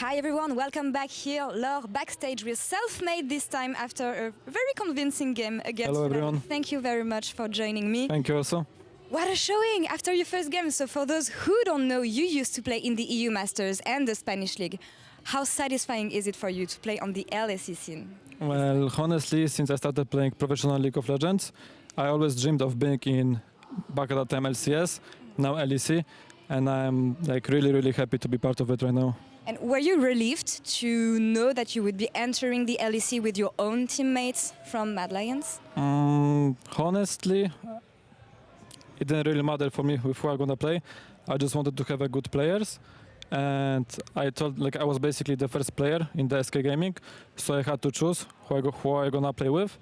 Hi everyone, welcome back here. Laure backstage with Selfmade this time after a very convincing game against Hello everyone. Thank you very much for joining me. Thank you also. What a showing after your first game. So for those who don't know, you used to play in the EU Masters and the Spanish League. How satisfying is it for you to play on the LEC scene? Well, honestly, since I started playing professional League of Legends, I always dreamed of being in, back at that time, LCS, now LEC, and I'm like really happy to be part of it right now. And were you relieved to know that you would be entering the LEC with your own teammates from Mad Lions? Honestly, it didn't really matter for me with who I'm gonna play. I just wanted to have a good players, and I thought like I was basically the first player in the SK Gaming, so I had to choose who I gonna play with,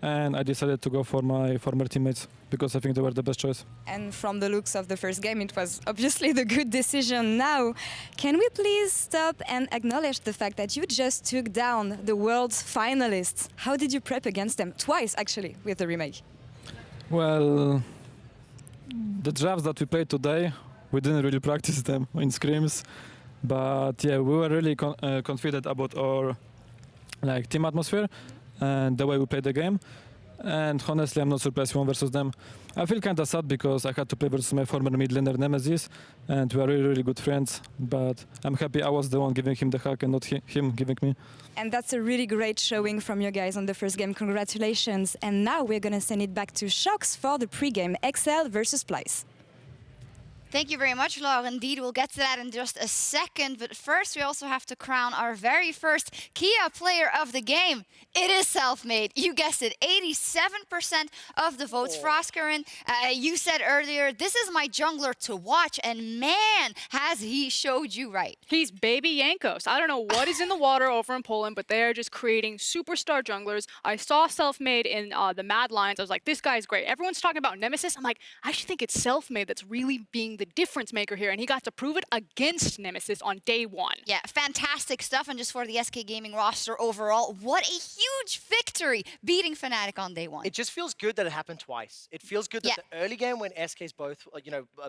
and I decided to go for my former teammates because I think they were the best choice. And from the looks of the first game, it was obviously the good decision. Now, can we please stop and acknowledge the fact that you just took down the world's finalists? How did you prep against them? Twice, actually, with the remake. Well, the drafts that we played today, we didn't really practice them in scrims, but yeah, we were really confident about our like team atmosphere and the way we played the game. And honestly, I'm not surprised we won versus them. I feel kind of sad because I had to play versus my former mid laner Nemesis, and we are really good friends. But I'm happy I was the one giving him the hack and not him giving me. And that's a really great showing from you guys on the first game. Congratulations. And now we're going to send it back to Sjokz for the pre-game. exceL versus Splyce. Thank you very much, Laure. Indeed, we'll get to that in just a second. But first, we also have to crown our very first Kia player of the game. It is Selfmade. You guessed it, 87% of the votes. Froskurinn, you said earlier, this is my jungler to watch. And man, has he showed you right. He's baby Jankos. I don't know what is in the water over in Poland, but they are just creating superstar junglers. I saw Selfmade in the Mad Lions. I was like, this guy's great. Everyone's talking about Nemesis. I'm like, I actually think it's Selfmade that's really being the difference maker here, and he got to prove it against Nemesis on day one. Yeah, fantastic stuff. And just for the SK Gaming roster overall, what a huge victory beating Fnatic on day one. It just feels good that it happened twice. It feels good that the early game when SK's both,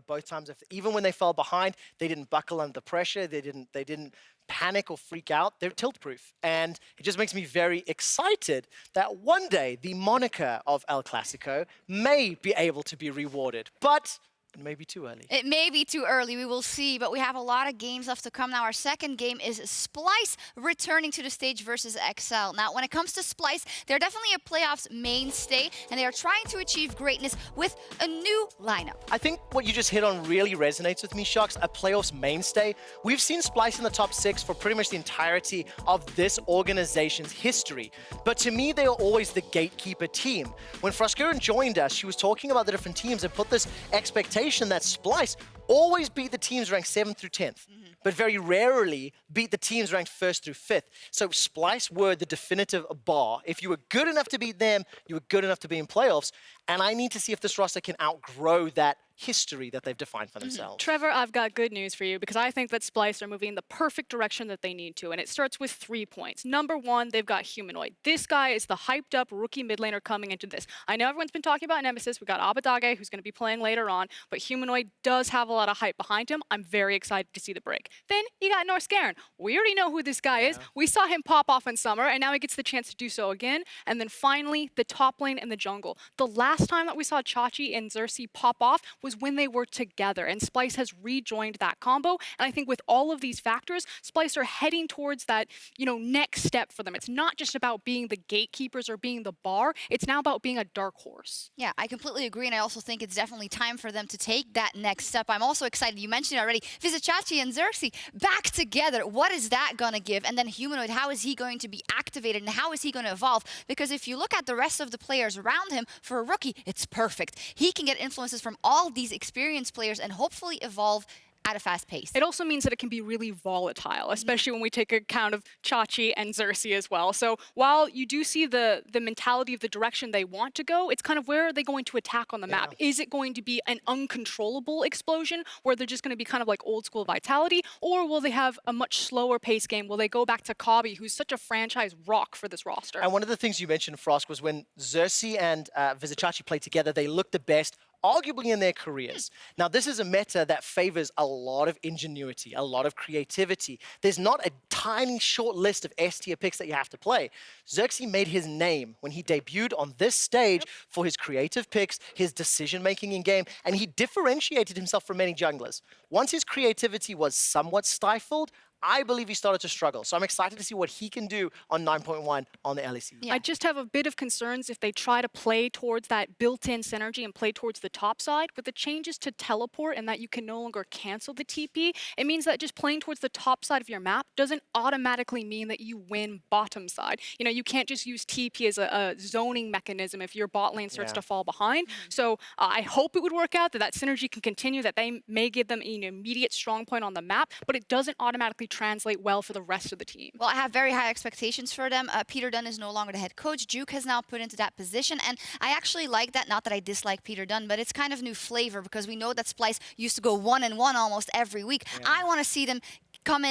both times, even when they fell behind, they didn't buckle under the pressure. They didn't panic or freak out. They're tilt-proof. And it just makes me very excited that one day the moniker of El Clasico may be able to be rewarded. But it may be too early. It may be too early, we will see, but we have a lot of games left to come now. Our second game is Splyce returning to the stage versus exceL. Now, when it comes to Splyce, they're definitely a playoffs mainstay, and they are trying to achieve greatness with a new lineup. I think what you just hit on really resonates with me, Sjokz, a playoffs mainstay. We've seen Splyce in the top 6 for pretty much the entirety of this organization's history. But to me, they are always the gatekeeper team. When Froskurinn joined us, she was talking about the different teams and put this expectation that Splyce always beat the teams ranked 7th through 10th, but very rarely beat the teams ranked 1st through 5th. So Splyce were the definitive bar. If you were good enough to beat them, you were good enough to be in playoffs. And I need to see if this roster can outgrow that history that they've defined for themselves. Trevor, I've got good news for you because I think that Splyce are moving in the perfect direction that they need to, and it starts with 3 points. Number one, they've got Humanoid. This guy is the hyped up rookie mid laner coming into this. I know everyone's been talking about Nemesis. We got Abadage, who's going to be playing later on, but Humanoid does have a lot of hype behind him. I'm very excited to see the break. Then you got Norskeren. We already know who this guy is. We saw him pop off in summer, and now he gets the chance to do so again. And then finally, the top lane and the jungle. The last time that we saw Chachi and Xerxe pop off was when they were together, and Splyce has rejoined that combo. And I think with all of these factors, Splyce are heading towards that, next step for them. It's not just about being the gatekeepers or being the bar. It's now about being a dark horse. Yeah, I completely agree, and I also think it's definitely time for them to take that next step. I'm also excited, you mentioned it already, Vizicsacsi and Xerxe back together. What is that going to give? And then Humanoid, how is he going to be activated, and how is he going to evolve? Because if you look at the rest of the players around him, for a rookie, it's perfect. He can get influences from all these experienced players and hopefully evolve at a fast pace. It also means that it can be really volatile, especially when we take account of Chachi and Xerxe as well. So while you do see the mentality of the direction they want to go, it's kind of where are they going to attack on the map? Is it going to be an uncontrollable explosion where they're just going to be kind of like old school Vitality, or will they have a much slower pace game? Will they go back to Kobbe, who's such a franchise rock for this roster? And one of the things you mentioned, Frosk, was when Xerxe and Vizicsacsi played together, they looked the best arguably in their careers. Now, this is a meta that favors a lot of ingenuity, a lot of creativity. There's not a tiny short list of S-tier picks that you have to play. Xerxe made his name when he debuted on this stage for his creative picks, his decision-making in-game, and he differentiated himself from many junglers. Once his creativity was somewhat stifled, I believe he started to struggle. So I'm excited to see what he can do on 9.1 on the LEC. I just have a bit of concerns if they try to play towards that built-in synergy and play towards the top side. With the changes to teleport and that you can no longer cancel the TP, it means that just playing towards the top side of your map doesn't automatically mean that you win bottom side. You know, you can't just use TP as a zoning mechanism if your bot lane starts to fall behind. So I hope it would work out, that synergy can continue, that they may give them an immediate strong point on the map, but it doesn't automatically translate well for the rest of the team. Well, I have very high expectations for them. Peter Dunn is no longer the head coach. Juke has now put into that position, and I actually like that. Not that I dislike Peter Dunn, but it's kind of new flavor because we know that Splyce used to go 1-1 almost every week. I want to see them come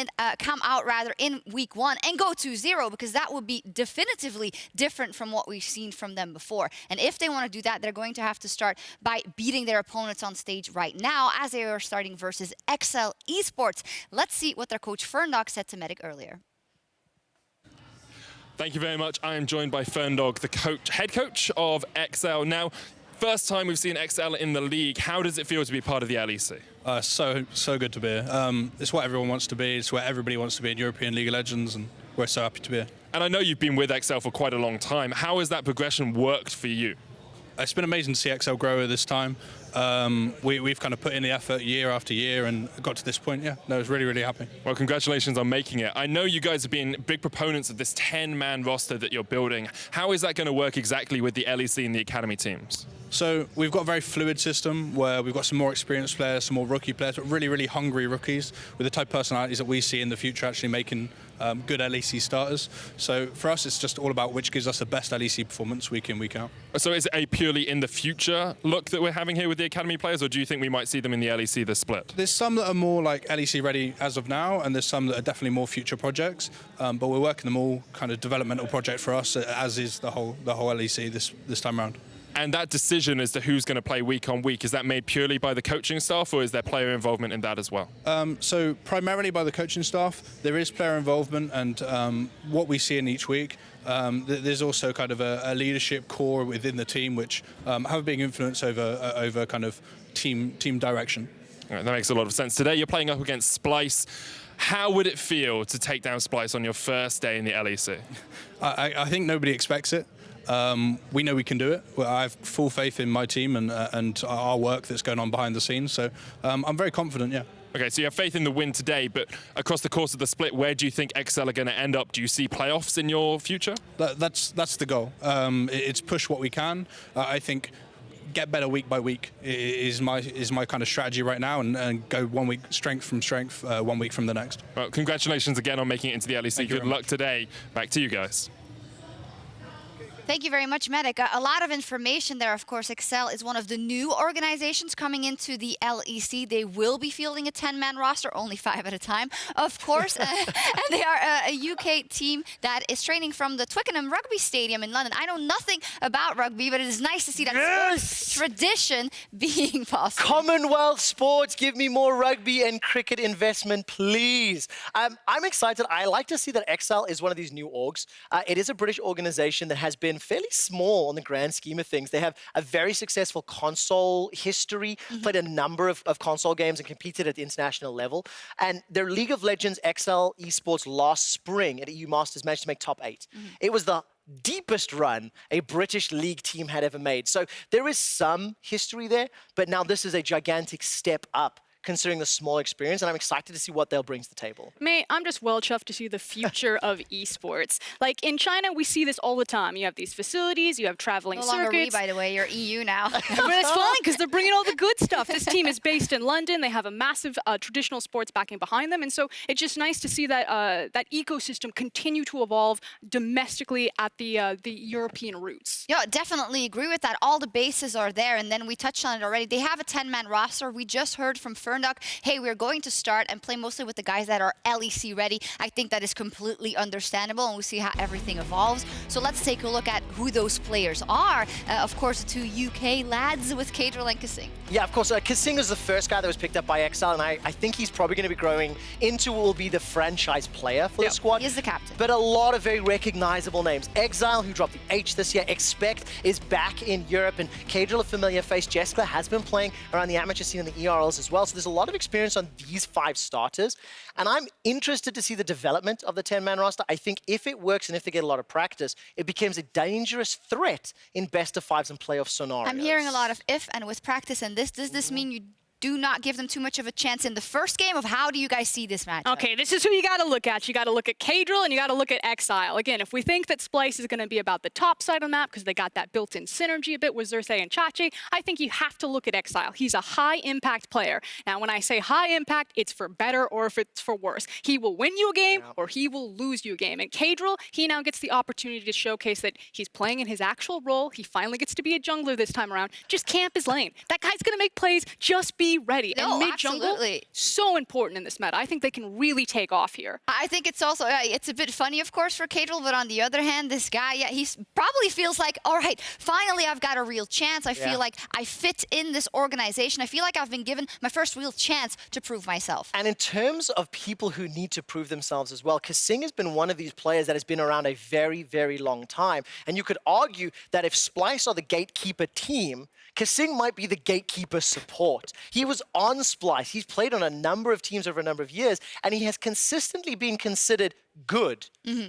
out in week 1 and go 2-0 because that would be definitively different from what we've seen from them before. And if they want to do that, they're going to have to start by beating their opponents on stage right now as they are starting versus exceL Esports. Let's see what their coach Furndog said to Medic earlier. Thank you very much. I am joined by Furndog, the head coach of exceL. Now, first time we've seen exceL in the league. How does it feel to be part of the LEC? So good to be here. It's what everyone wants to be. It's where everybody wants to be in European League of Legends, and we're so happy to be here. And I know you've been with exceL for quite a long time. How has that progression worked for you? It's been amazing to see exceL grow at this time. We've kind of put in the effort year after year and got to this point. Yeah, no, I was really, really happy. Well, congratulations on making it. I know you guys have been big proponents of this 10-man roster that you're building. How is that going to work exactly with the LEC and the academy teams? So we've got a very fluid system where we've got some more experienced players, some more rookie players, but really, really hungry rookies with the type of personalities that we see in the future actually making good LEC starters. So for us, it's just all about which gives us the best LEC performance week in, week out. So is it a purely in the future look that we're having here with the academy players, or do you think we might see them in the LEC this split? There's some that are more like LEC ready as of now, and there's some that are definitely more future projects. But we're working them all kind of developmental project for us, as is the whole LEC this time around. And that decision as to who's going to play week on week, is that made purely by the coaching staff, or is there player involvement in that as well? So primarily by the coaching staff. There is player involvement, and what we see in each week. There's also kind of a leadership core within the team, which have a big influence over kind of team direction. All right, that makes a lot of sense. Today you're playing up against Splyce. How would it feel to take down Splyce on your first day in the LEC? I think nobody expects it. We know we can do it. I have full faith in my team and our work that's going on behind the scenes. So I'm very confident, yeah. Okay, so you have faith in the win today, but across the course of the split, where do you think exceL are going to end up? Do you see playoffs in your future? That's the goal. It's push what we can. I think get better week by week is my kind of strategy right now, and go 1 week strength from strength, 1 week from the next. Well, congratulations again on making it into the LEC. Good luck today. Back to you guys. Thank you very much, Medic. A lot of information there. Of course, exceL is one of the new organizations coming into the LEC. They will be fielding a 10-man roster, only 5 at a time, of course. And they are a UK team that is training from the Twickenham Rugby Stadium in London. I know nothing about rugby, but it is nice to see that sports tradition being possible. Commonwealth sports, give me more rugby and cricket investment, please. I'm excited. I like to see that exceL is one of these new orgs. It is a British organization that has been fairly small on the grand scheme of things. They have a very successful console history, played a number of console games and competed at the international level. And their League of Legends exceL Esports last spring at EU Masters managed to make top 8. It was the deepest run a British league team had ever made. So there is some history there, but now this is a gigantic step up considering the small experience, and I'm excited to see what they'll bring to the table. Mate, I'm just well chuffed to see the future of esports. Like in China, we see this all the time. You have these facilities, you have traveling circuits. No longer we, by the way, you're EU now. But it's fine because they're bringing all the good stuff. This team is based in London. They have a massive traditional sports backing behind them, and so it's just nice to see that that ecosystem continue to evolve domestically at the European roots. Yeah, definitely agree with that. All the bases are there, and then we touched on it already. They have a 10-man roster. We just heard from Furndog, hey, we're going to start and play mostly with the guys that are LEC ready. I think that is completely understandable, and we'll see how everything evolves. So let's take a look at who those players are. Of course, the two UK lads with Caedral and kaSing. Yeah, of course. kaSing is the first guy that was picked up by exceL, and I think he's probably going to be growing into what will be the franchise player for the squad. He is the captain. But a lot of very recognizable names. Exile, who dropped the H this year. exceL is back in Europe, and Caedral, a familiar face. Jeskla has been playing around the amateur scene and the ERLs as well, so there's a lot of experience on these 5 starters. And I'm interested to see the development of the 10-man roster. I think if it works and if they get a lot of practice, it becomes a dangerous threat in best-of-5s and playoff scenarios. I'm hearing a lot of if and with practice, and does this mean you do not give them too much of a chance in the first game? Of how do you guys see this match? Okay, this is who you got to look at. You got to look at Caedral and you got to look at exceL. Again, if we think that Splyce is going to be about the top side of the map because they got that built-in synergy a bit with Xerxe and Chachi, I think you have to look at exceL. He's a high-impact player. Now, when I say high-impact, it's for better or if it's for worse. He will win you a game or he will lose you a game. And Caedral, he now gets the opportunity to showcase that he's playing in his actual role. He finally gets to be a jungler this time around. Just camp his lane. That guy's going to make plays. Just be ready. No, and mid-jungle, so important in this meta. I think they can really take off here. I think it's also, it's a bit funny, of course, for Caedral, but on the other hand, this guy, he probably feels like, all right, finally I've got a real chance. I feel like I fit in this organization. I feel like I've been given my first real chance to prove myself. And in terms of people who need to prove themselves as well, kaSing has been one of these players that has been around a very, very long time. And you could argue that if Splyce are the gatekeeper team, kaSing might be the gatekeeper support. He was on Splyce. He's played on a number of teams over a number of years, and he has consistently been considered good,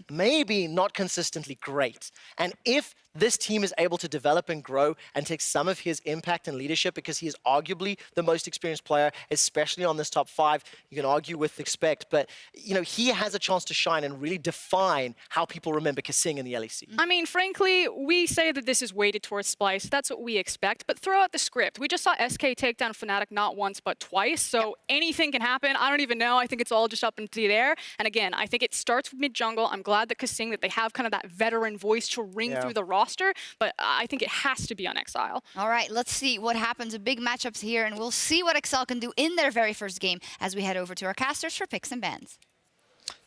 maybe not consistently great. And if this team is able to develop and grow and take some of his impact and leadership, because he is arguably the most experienced player, especially on this top 5, you can argue with exceL, but you know, he has a chance to shine and really define how people remember kaSing in the LEC. I mean, frankly, we say that this is weighted towards Splyce. That's what we expect, but throw out the script. We just saw SK take down Fnatic not once, but twice, so anything can happen. I don't even know. I think it's all just up into the air. And again, I think it starts mid-jungle. I'm glad that kaSing, that they have kind of that veteran voice to ring through the roster, but I think it has to be on exceL. All right, let's see what happens. A big matchups here, and we'll see what exceL can do in their very first game as we head over to our casters for picks and bans.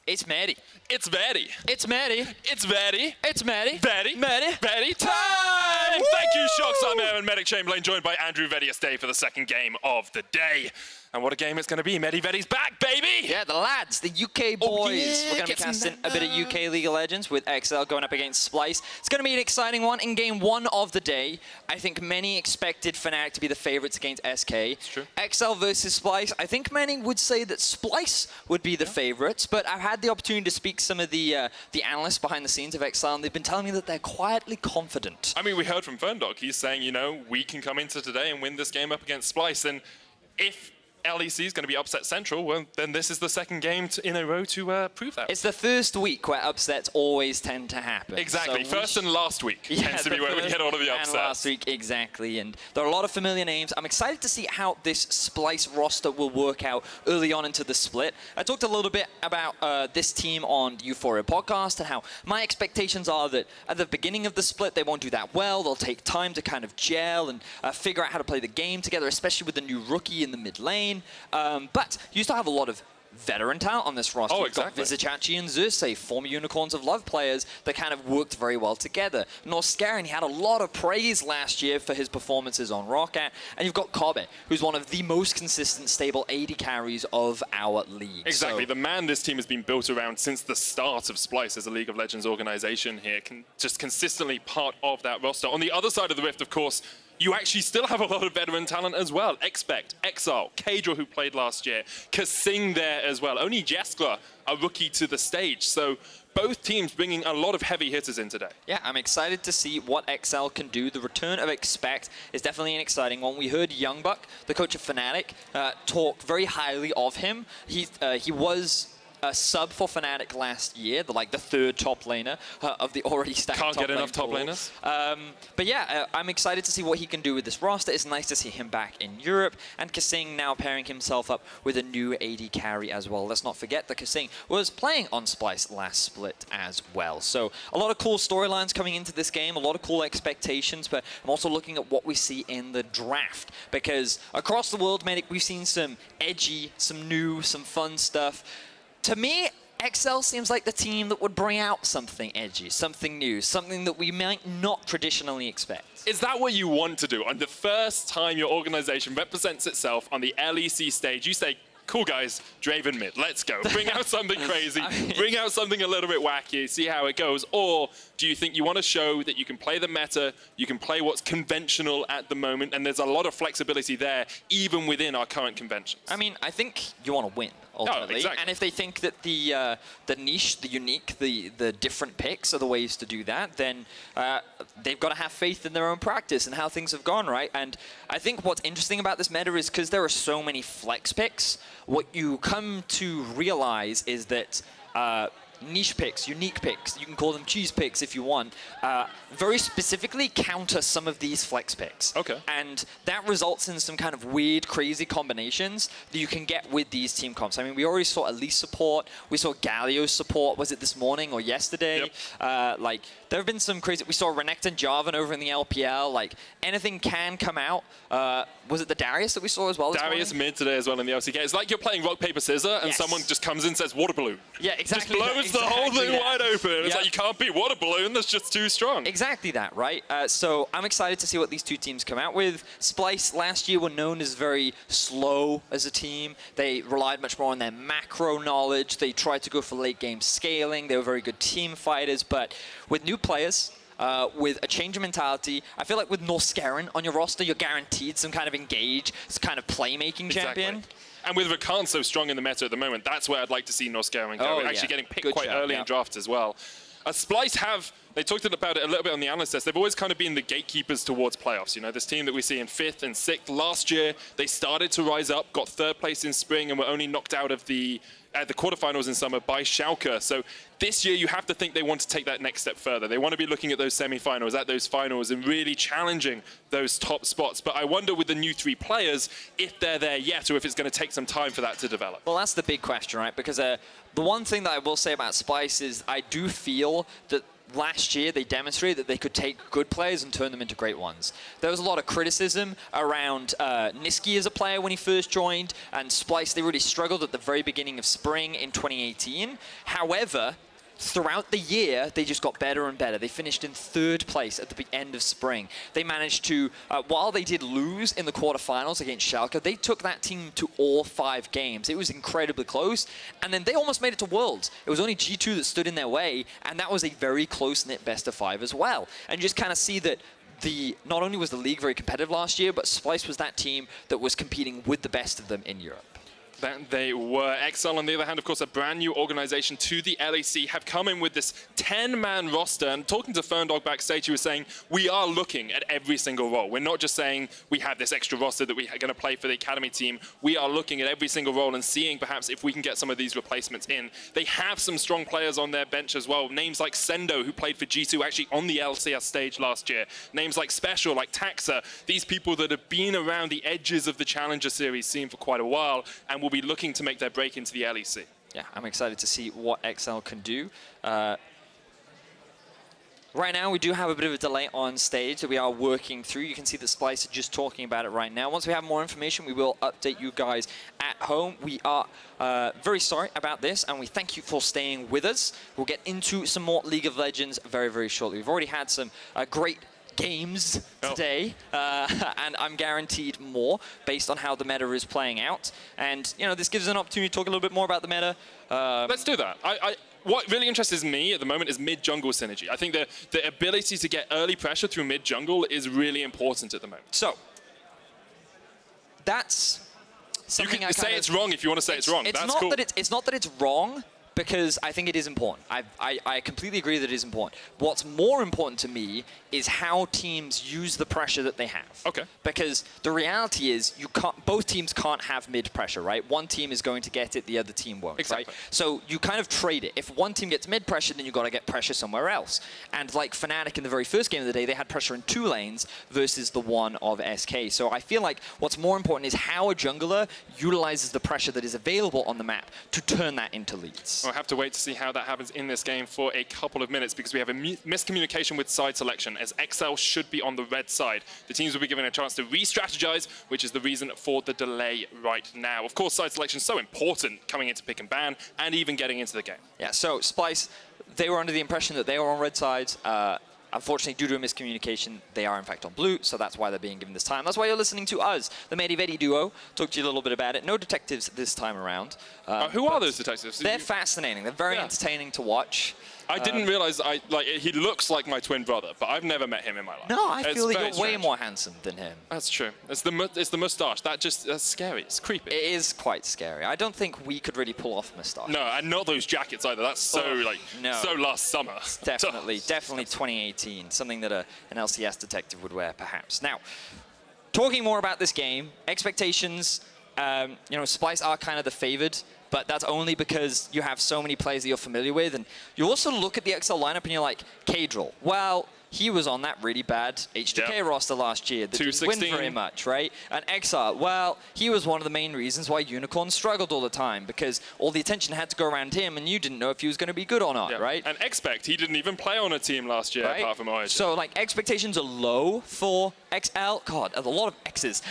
It's Maddie. It's Vedi. It's Maddie. It's Vedi. It's Maddie. Vedi. Maddie. Vedi time! Thank you, Sjokz. I'm Aaron Medic Chamberlain, joined by Andrew Vedius Day for the second game of the day. And what a game it's going to be. Vedi's back, baby! Yeah, the lads, the UK boys. We're going to be casting a bit of UK League of Legends with exceL going up against Splyce. It's going to be an exciting one in game 1 of the day. I think many expected Fnatic to be the favorites against SK. It's true. exceL versus Splyce. I think many would say that Splyce would be the favorites, but I've had the opportunity to speak to some of the analysts behind the scenes of exceL, and they've been telling me that they're quietly confident. I mean, we heard from Furndog. He's saying, you know, we can come into today and win this game up against Splyce. And if LEC is going to be upset central, well, then this is the second game in a row to prove that. It's the first week where upsets always tend to happen. Exactly. So first and last week tends to be where we get all of the upsets. And last week, exactly. And there are a lot of familiar names. I'm excited to see how this Splyce roster will work out early on into the split. I talked a little bit about this team on the Euphoria podcast and how my expectations are that at the beginning of the split, they won't do that well. They'll take time to kind of gel and figure out how to play the game together, especially with the new rookie in the mid lane. But you still have a lot of veteran talent on this roster. Oh, exactly. You've got Vizicsacsi and Xerxe, former Unicorns of Love players that kind of worked very well together. Norskeren, he had a lot of praise last year for his performances on Rakan. And you've got Kobbe, who's one of the most consistent, stable AD carries of our league. Exactly. So, the man this team has been built around since the start of Splyce as a League of Legends organization here, just consistently part of that roster. On the other side of the rift, of course, you actually still have a lot of veteran talent as well. exceL, Caedral, who played last year, kaSing there as well. Only Jeskla, a rookie to the stage. So both teams bringing a lot of heavy hitters in today. Yeah, I'm excited to see what exceL can do. The return of exceL is definitely an exciting one. We heard Youngbuck, the coach of Fnatic, talk very highly of him. He was a sub for Fnatic last year, the third top laner of the already stacked Can't top get enough lane top pool. laners. But yeah, I'm excited to see what he can do with this roster. It's nice to see him back in Europe, and kaSing now pairing himself up with a new AD carry as well. Let's not forget that kaSing was playing on Splyce last split as well. So a lot of cool storylines coming into this game, a lot of cool expectations, but I'm also looking at what we see in the draft, because across the world, Medic, we've seen some edgy, some new, some fun stuff. To me, exceL seems like the team that would bring out something edgy, something new, something that we might not traditionally expect. Is that what you want to do? On the first time your organization represents itself on the LEC stage, you say, cool guys, Draven mid, let's go. Bring out something crazy, bring out something a little bit wacky, see how it goes. Or do you think you want to show that you can play the meta, you can play what's conventional at the moment, and there's a lot of flexibility there, even within our current conventions? I mean, I think you want to win, ultimately. Oh, exactly. And if they think that the niche, the unique, the different picks are the ways to do that, then they've got to have faith in their own practice and how things have gone, right? And I think what's interesting about this meta is because there are so many flex picks, what you come to realize is that niche picks, unique picks, you can call them cheese picks if you want, very specifically counter some of these flex picks. Okay. And that results in some kind of weird, crazy combinations that you can get with these team comps. I mean, we already saw Elise support, we saw Galio's support, was it this morning or yesterday? Yep. Like, there have been some crazy, we saw Renekton Jarvan over in the LPL, like, anything can come out. Was it the Darius that we saw as well this Darius morning? mid today as well in the LCK. It's like you're playing rock, paper, scissors, and Yes. someone just comes in and says water balloon. Yeah, exactly. Just blows the whole thing that. wide open. It's Yeah. like you can't beat water balloon, that's just too strong. Exactly that, right? So I'm excited to see what these two teams come out with. Splyce last year were known as very slow as a team. They relied much more on their macro knowledge. They tried to go for late game scaling. They were very good team fighters, but with new players, with a change of mentality, I feel like with Norskeren on your roster, you're guaranteed some kind of engage, some kind of playmaking champion. And with Rakan so strong in the meta at the moment, that's where I'd like to see Norskeren go. Oh, Actually yeah. getting picked Good quite shout, early yeah. in drafts as well. Splyce they talked about it a little bit on the analyst test. They've always kind of been the gatekeepers towards playoffs. You know, this team that we see in 5th and 6th. Last year, they started to rise up, got 3rd place in spring, and were only knocked out of the quarterfinals in summer by Sjokz. So this year, you have to think they want to take that next step further. They want to be looking at those semi-finals, at those finals, and really challenging those top spots. But I wonder with the new 3 players, if they're there yet, or if it's going to take some time for that to develop. Well, that's the big question, right? Because the one thing that I will say about Splyce is I do feel that last year they demonstrated that they could take good players and turn them into great ones. There was a lot of criticism around Niski as a player when he first joined, and Splyce, they really struggled at the very beginning of spring in 2018. However, throughout the year, they just got better and better. They finished in 3rd place at the end of spring. They managed to, while they did lose in the quarterfinals against Sjokz, they took that team to all 5 games. It was incredibly close, and then they almost made it to Worlds. It was only G2 that stood in their way, and that was a very close-knit best-of-5 as well. And you just kind of see that not only was the league very competitive last year, but Splyce was that team that was competing with the best of them in Europe. That they were. exceL, on the other hand, of course, a brand new organization to the LEC, have come in with this 10-man roster. And talking to Furndog backstage, he was saying, we are looking at every single role. We're not just saying we have this extra roster that we're going to play for the academy team. We are looking at every single role and seeing perhaps if we can get some of these replacements in. They have some strong players on their bench as well. Names like Sendo, who played for G2 actually on the LCS stage last year. Names like Special, like Taxa. These people that have been around the edges of the Challenger Series scene for quite a while and will be looking to make their break into the LEC. Yeah, I'm excited to see what exceL can do. Right now, we do have a bit of a delay on stage that we are working through. You can see that Splyce are just talking about it right now. Once we have more information, we will update you guys at home. We are very sorry about this, and we thank you for staying with us. We'll get into some more League of Legends very, very shortly. We've already had some great games today, and I'm guaranteed more based on how the meta is playing out. And, you know, this gives us an opportunity to talk a little bit more about the meta. Let's do that. What really interests me at the moment is mid-jungle synergy. I think the ability to get early pressure through mid-jungle is really important at the moment. So, that's something you can say it's wrong if you want to say it's wrong. That's cool. It's not that it's wrong, because I think it is important. I completely agree that it is important. What's more important to me is how teams use the pressure that they have. Okay. Because the reality is both teams can't have mid pressure, right? One team is going to get it, the other team won't, Exactly. right? So you kind of trade it. If one team gets mid pressure, then you've got to get pressure somewhere else. And like Fnatic in the very first game of the day, they had pressure in 2 lanes versus the one of SK. So I feel like what's more important is how a jungler utilizes the pressure that is available on the map to turn that into leads. We'll have to wait to see how that happens in this game for a couple of minutes because we have a miscommunication with side selection as exceL should be on the red side. The teams will be given a chance to re-strategize, which is the reason for the delay right now. Of course, side selection is so important coming into pick and ban and even getting into the game. Yeah, so Splyce, they were under the impression that they were on red side. Unfortunately, due to a miscommunication, they are in fact on blue, so that's why they're being given this time. That's why you're listening to us, the Vedi duo. Talk to you a little bit about it. No detectives this time around. Who are those detectives? They're fascinating. They're very entertaining to watch. I didn't realize he looks like my twin brother, but I've never met him in my life. No, I feel that you're way strange. more handsome than him. That's true. It's the mustache. That's scary. It's creepy. It is quite scary. I don't think we could really pull off a mustache. No, and not those jackets either. That's so so last summer. Definitely 2018. Something that an LCS detective would wear, perhaps. Now, talking more about this game, expectations. Splyce are kind of the favored. But that's only because you have so many players that you're familiar with. And you also look at the exceL lineup and you're like, Caedral, well, he was on that really bad H2K roster last year that didn't win very much, right? And Exile, well, he was one of the main reasons why Unicorn struggled all the time because all the attention had to go around him and you didn't know if he was going to be good or not, right? And Expect, he didn't even play on a team last year apart from Origin. So, like, expectations are low for exceL. God, a lot of X's.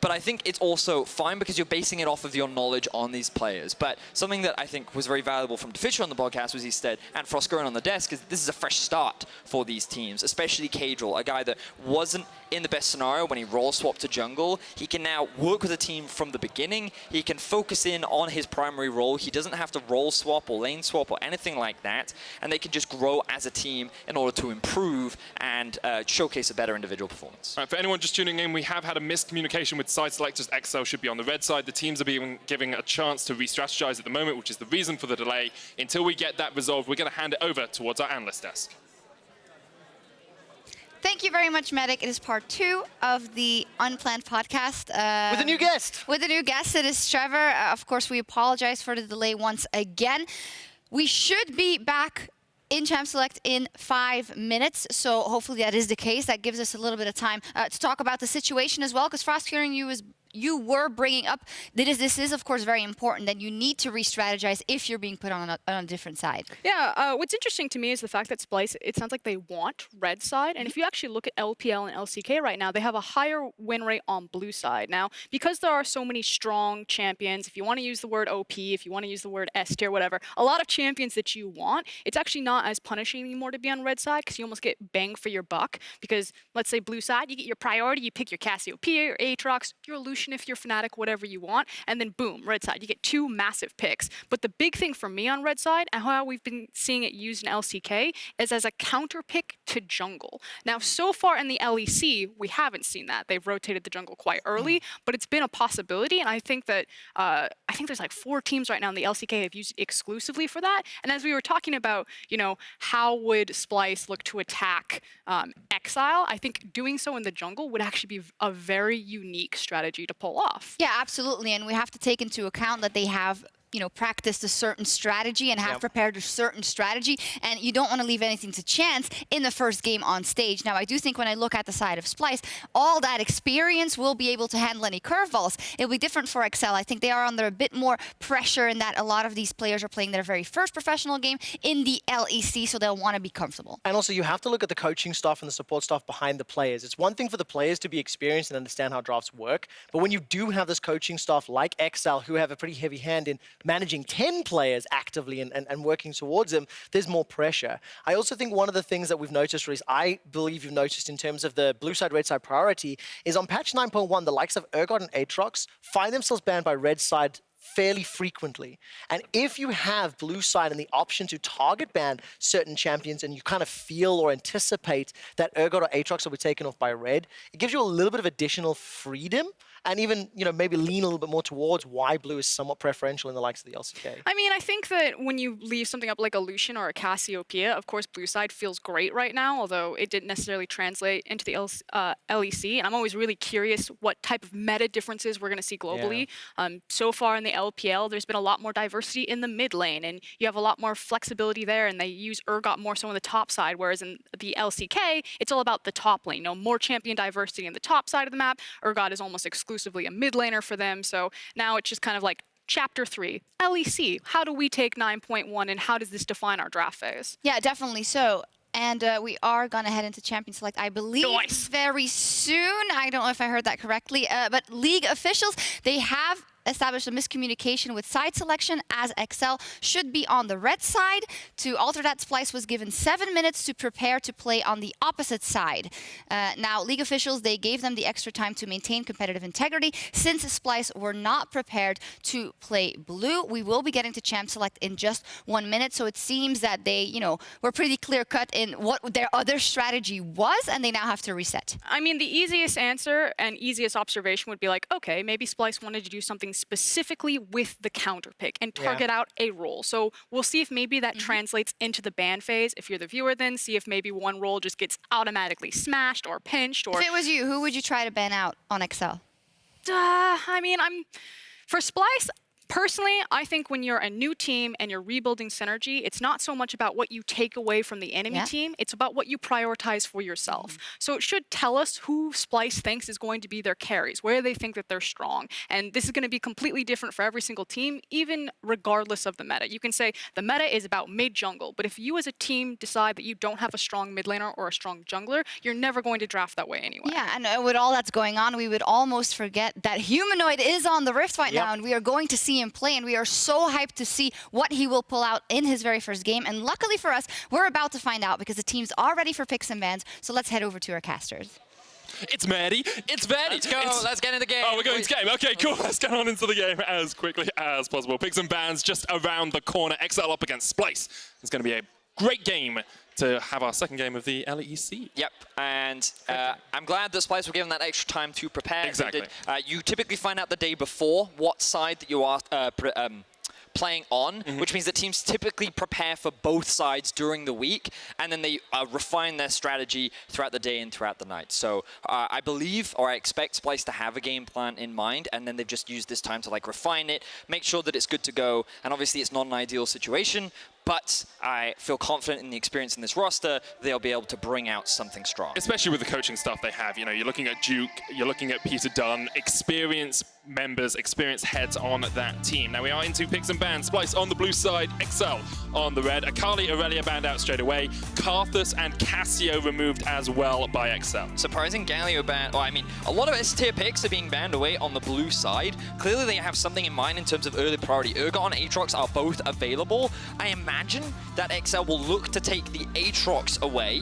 But I think it's also fine because you're basing it off of your knowledge on these players. But something that I think was very valuable from DeFisher on the podcast was he said, and Froskurinn on the desk, is this is a fresh start for these teams, especially Caedral, a guy that wasn't in the best scenario when he role swapped to jungle. He can now work with a team from the beginning. He can focus in on his primary role. He doesn't have to role swap or lane swap or anything like that. And they can just grow as a team in order to improve and showcase a better individual performance. Right, for anyone just tuning in, we have had a miscommunication with side selectors. exceL should be on the red side. The teams are being given a chance to re-strategize at the moment, which is the reason for the delay. Until we get that resolved, we're going to hand it over towards our analyst desk. Thank you very much, Medic. It is part 2 of the Unplanned podcast. With a new guest. With a new guest, it is Trevor. Of course, we apologize for the delay once again. We should be back in Champ Select in 5 minutes, so hopefully that is the case. That gives us a little bit of time to talk about the situation as well, because Froskurinn, you were bringing up that this is of course very important, that you need to re-strategize if you're being put on a different side. Yeah, what's interesting to me is the fact that Splyce, it sounds like they want red side, and if you actually look at LPL and LCK right now, they have a higher win rate on blue side. Now, because there are so many strong champions, if you want to use the word OP, if you want to use the word S tier, whatever, a lot of champions that you want, it's actually not as punishing anymore to be on red side because you almost get bang for your buck, because let's say blue side, you get your priority, you pick your Cassiopeia, your Aatrox, your Lucian if you're Fnatic, whatever you want, and then boom, red side, you get 2 massive picks. But the big thing for me on red side, and how we've been seeing it used in LCK, is as a counter pick to jungle. Now, so far in the LEC, we haven't seen that. They've rotated the jungle quite early, but it's been a possibility, and I think that there's like 4 teams right now in the LCK have used it exclusively for that. And as we were talking about, how would Splyce look to attack Exile, I think doing so in the jungle would actually be a very unique strategy to pull off. Yeah, absolutely. And we have to take into account that they have practiced a certain strategy and have prepared a certain strategy, and you don't want to leave anything to chance in the first game on stage. Now, I do think when I look at the side of Splyce, all that experience will be able to handle any curveballs. It'll be different for exceL. I think they are under a bit more pressure in that a lot of these players are playing their very first professional game in the LEC, so they'll want to be comfortable. And also, you have to look at the coaching staff and the support staff behind the players. It's one thing for the players to be experienced and understand how drafts work, but when you do have this coaching staff like exceL, who have a pretty heavy hand in managing 10 players actively and working towards them, there's more pressure. I also think one of the things that we've noticed, Reese, I believe you've noticed in terms of the blue side, red side priority, is on patch 9.1, the likes of Urgot and Aatrox find themselves banned by red side fairly frequently. And if you have blue side and the option to target ban certain champions and you kind of feel or anticipate that Urgot or Aatrox will be taken off by red, it gives you a little bit of additional freedom and even, you know, maybe lean a little bit more towards why blue is somewhat preferential in the likes of the LCK? I mean, I think that when you leave something up like a Lucian or a Cassiopeia, of course, blue side feels great right now, although it didn't necessarily translate into the LEC. And I'm always really curious what type of meta differences we're going to see globally. So far in the LPL, there's been a lot more diversity in the mid lane, and you have a lot more flexibility there, and they use Urgot more so on the top side, whereas in the LCK, it's all about the top lane. You know, more champion diversity in the top side of the map. Urgot is almost exclusively a mid laner for them, so now it's just kind of like Chapter 3, LEC. How do we take 9.1 and how does this define our draft phase? Yeah, definitely so. And we are going to head into Champion Select, I believe, very soon. I don't know if I heard that correctly. But League officials, they have established a miscommunication with side selection, as exceL should be on the red side. To alter that, Splyce was given 7 minutes to prepare to play on the opposite side. Now, League officials, they gave them the extra time to maintain competitive integrity since Splyce were not prepared to play blue. We will be getting to Champ Select in just 1 minute, so it seems that they, you know, were pretty clear-cut in what their other strategy was, and they now have to reset. I mean, the easiest answer and easiest observation would be like, okay, maybe Splyce wanted to do something specifically with the counter pick and target out a role. So we'll see if maybe that translates into the ban phase. If you're the viewer, then see if maybe one role just gets automatically smashed or pinched. Or if it was you, who would you try to ban out on exceL? I mean, for Splyce, personally, I think when you're a new team and you're rebuilding synergy, it's not so much about what you take away from the enemy team, it's about what you prioritize for yourself. So it should tell us who Splyce thinks is going to be their carries, where they think that they're strong. And this is going to be completely different for every single team, even regardless of the meta. You can say the meta is about mid-jungle, but if you as a team decide that you don't have a strong mid laner or a strong jungler, you're never going to draft that way anyway. Yeah, and with all that's going on, we would almost forget that Humanoid is on the Rift right now, and we are going to see him play, and we are so hyped to see what he will pull out in his very first game. And luckily for us, we're about to find out because the team's all ready for picks and bans. So let's head over to our casters. It's Maddie. It's Maddie. Let's go. Let's get into the game. Oh, we're going into the game. Okay, cool. Let's get on into the game as quickly as possible. Picks and bans just around the corner. exceL up against Splyce. It's going to be a great game to have our second game of the LEC. Yep, and I'm glad that Splyce were given that extra time to prepare. Exactly. You typically find out the day before what side that you are playing on, which means that teams typically prepare for both sides during the week, and then they refine their strategy throughout the day and throughout the night. So I believe, or I expect Splyce to have a game plan in mind, and then they've just used this time to like refine it, make sure that it's good to go, and obviously it's not an ideal situation, but I feel confident in the experience in this roster, they'll be able to bring out something strong. Especially with the coaching staff they have. You know, you're looking at Duke, you're looking at Peter Dunn, experienced members, experienced heads on that team. Now we are into picks and bans. Splyce on the blue side, exceL on the red. Akali, Aurelia banned out straight away. Karthus and Cassio removed as well by exceL. Surprising Galio ban. Well, I mean, a lot of S-tier picks are being banned away on the blue side. Clearly they have something in mind in terms of early priority. Urgot and Aatrox are both available. I imagine that exceL will look to take the Aatrox away,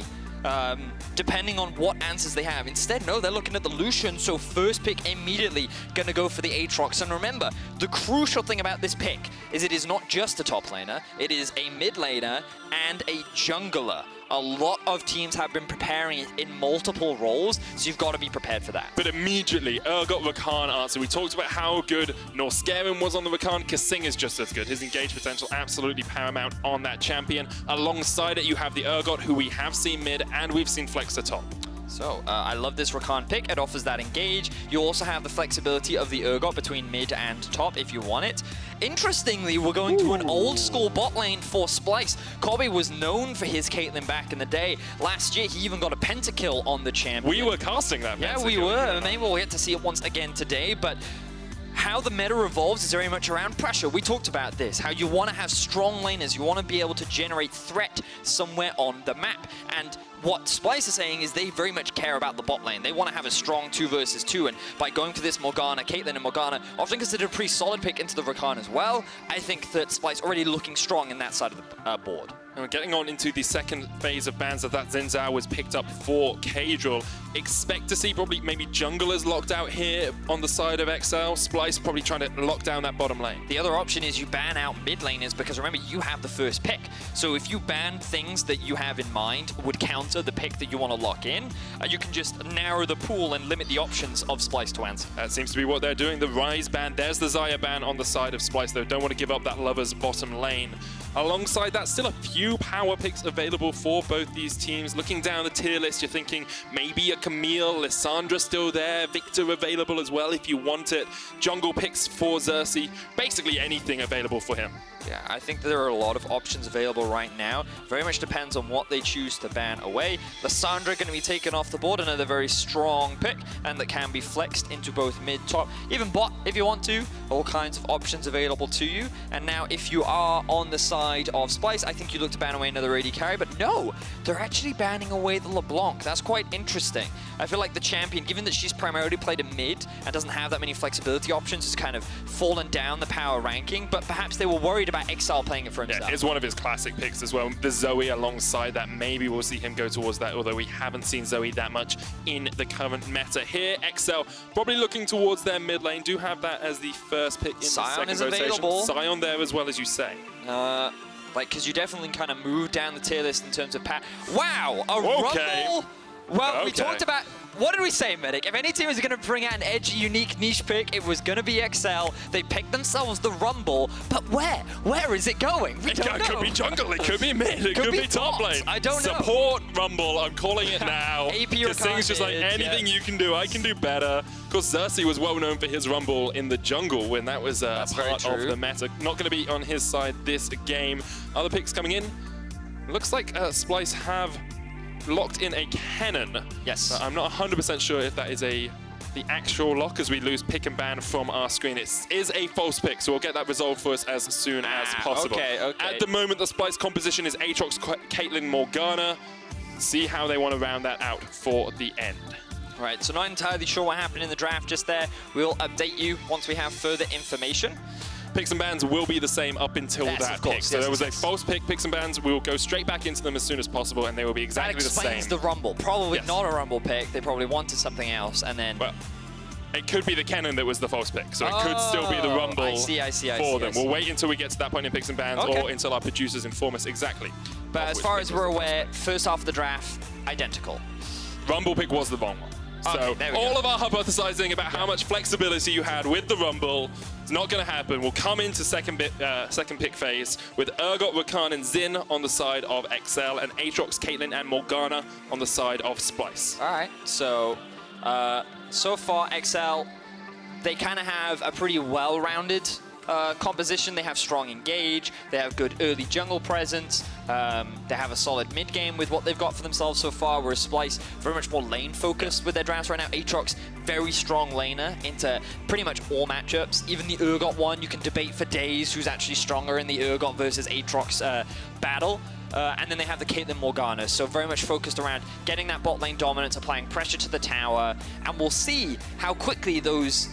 depending on what answers they have. Instead, no, they're looking at the Lucian, so first pick immediately gonna go for the Aatrox. And remember, the crucial thing about this pick is it is not just a top laner, it is a mid laner and a jungler. A lot of teams have been preparing it in multiple roles, so you've got to be prepared for that. But immediately, Urgot Rakan answer. We talked about how good Norskeren was on the Rakan. kaSing is just as good. His engage potential absolutely paramount on that champion. Alongside it, you have the Urgot, who we have seen mid, and we've seen FLICKR top. So, I love this Rakan pick. It offers that engage. You also have the flexibility of the Urgot between mid and top if you want it. Interestingly, we're going to an old school bot lane for Splyce. Kobbe was known for his Caitlyn back in the day. Last year, he even got a pentakill on the champion. We were casting that. Yeah, we were. Maybe we'll get to see it once again today, but how the meta evolves is very much around pressure. We talked about this, how you want to have strong laners, you want to be able to generate threat somewhere on the map. And what Splyce is saying is they very much care about the bot lane. They want to have a strong 2 versus 2, and by going for this Morgana, Caitlyn and Morgana, often considered a pretty solid pick into the Rakan as well, I think that Splyce already looking strong in that side of the board. And we're getting on into the second phase of bans of that Zhao was picked up for Caedral. Expect to see probably maybe junglers locked out here on the side of exceL. Splyce probably trying to lock down that bottom lane. The other option is you ban out mid laners because remember, you have the first pick. So if you ban things that you have in mind would counter the pick that you want to lock in, you can just narrow the pool and limit the options of Splyce to answer. That seems to be what they're doing. The Rise ban, there's the Xayah ban on the side of Splyce though. Don't want to give up that Lover's bottom lane. Alongside that, still a few power picks available for both these teams. Looking down the tier list, you're thinking maybe a Camille, Lissandra still there, Victor available as well if you want it. Jungle picks for Xerxe, basically anything available for him. Yeah, I think there are a lot of options available right now. Very much depends on what they choose to ban away. Lissandra going to be taken off the board, another very strong pick, and that can be flexed into both mid, top, even bot if you want to. All kinds of options available to you. And now if you are on the side of Splyce, I think you look to ban away another AD carry, but no, they're actually banning away the LeBlanc. That's quite interesting. I feel like the champion, given that she's primarily played a mid and doesn't have that many flexibility options, has kind of fallen down the power ranking, but perhaps they were worried about exceL playing it for himself. Yeah, it's one of his classic picks as well. The Zoe alongside that, maybe we'll see him go towards that, although we haven't seen Zoe that much in the current meta here. exceL probably looking towards their mid lane, do have that as the first pick in Sion the second is rotation. available. Sion there as well, as you say. Because you definitely kind of move down the tier list in terms of Wow, a Okay. Rumble. Well, we Okay. talked about, what did we say, Medic? If any team was going to bring out an edgy, unique niche pick, it was going to be exceL. They picked themselves the Rumble, but where? Where is it going? We don't know. It could be jungle, it could be mid, it could be top bot. lane. I don't know. Support Rumble, I'm calling it now. AP or kaSing's just like, mid, anything yeah. you can do, I can do better. Of course, Xerxe was well known for his Rumble in the jungle when that was part of the meta. Not going to be on his side this game. Other picks coming in. Looks like Splyce have locked in a cannon. Yes. I'm not 100% sure if that is the actual lock, as we lose pick and ban from our screen. It is a false pick, so we'll get that resolved for us as soon as possible. Okay. At the moment, the Splyce composition is Aatrox, Caitlyn, Morgana. See how they want to round that out for the end. Right, so not entirely sure what happened in the draft just there. We'll update you once we have further information. Picks and bans will be the same up until Yes, that of course, pick. So yes, there was yes. a false pick, picks and bans. We will go straight back into them as soon as possible, and they will be exactly That the same. explains the Rumble. Probably Yes. not a Rumble pick. They probably wanted something else, and then... Well, it could be the cannon that was the false pick, so it could still be the Rumble I see, for them. We'll wait until we get to that point in picks and bans, Okay. or until our producers inform us exactly. But of as which far pick as was we're the false aware, pick. first half of the draft, identical. Rumble pick was the wrong one. Okay, So there we all go. of our hypothesizing about how much flexibility you had with the Rumble is not going to happen. We'll come into second pick phase with Urgot, Rakan, and Xin on the side of exceL, and Aatrox, Caitlyn, and Morgana on the side of Splyce. All right, so so far exceL, they kind of have a pretty well-rounded composition. They have strong engage, they have good early jungle presence, they have a solid mid game with what they've got for themselves so far, whereas Splyce very much more lane focused with their drafts right now. Aatrox, very strong laner into pretty much all matchups. Even the Urgot one, you can debate for days who's actually stronger in the Urgot versus Aatrox battle. And then they have the Caitlyn Morgana, so very much focused around getting that bot lane dominance, applying pressure to the tower, and we'll see how quickly those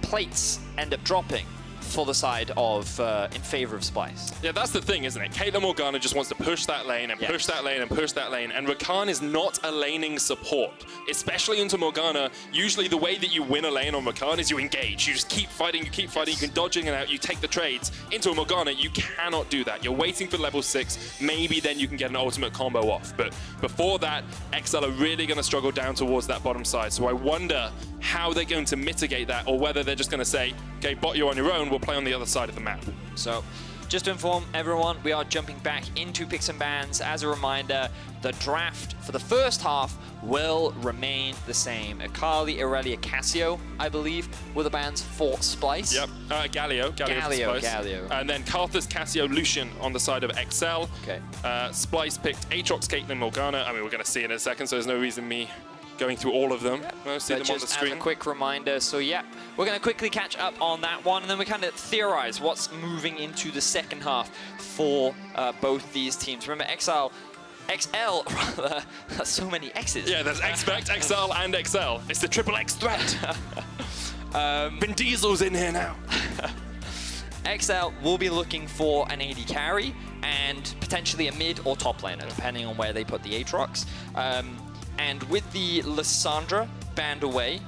plates end up dropping for the side of, in favor of Splyce. Yeah, that's the thing, isn't it? Caitlyn Morgana just wants to push that lane and push that lane and push that lane, and Rakan is not a laning support, especially into Morgana. Usually the way that you win a lane on Rakan is you engage. You just keep fighting, you can dodge in and out, you take the trades. Into a Morgana, you cannot do that. You're waiting for level 6, maybe then you can get an ultimate combo off. But before that, exceL are really going to struggle down towards that bottom side. So I wonder how they're going to mitigate that, or whether they're just going to say, okay, bot, you're on your own, we'll play on the other side of the map. So, just to inform everyone, we are jumping back into picks and bans. As a reminder, the draft for the first half will remain the same. Akali, Irelia, Cassio, I believe, were the bans for Splyce. Yep, Galio for Splyce. Galio. And then Karthus, Cassio, Lucian on the side of exceL. Okay. Splyce picked Aatrox, Caitlyn, Morgana. I mean, we're going to see in a second, so there's no reason me going through all of them. We'll see them on the Just screen. as a quick reminder, so yeah, we're going to quickly catch up on that one, and then we kind of theorize what's moving into the second half for both these teams. Remember, exceL, rather, so many X's. Yeah, there's Expect, exceL, and exceL. It's the triple X threat. Vin Diesel's in here now. exceL will be looking for an AD carry, and potentially a mid or top laner, depending on where they put the Aatrox. And with the Lissandra banned away,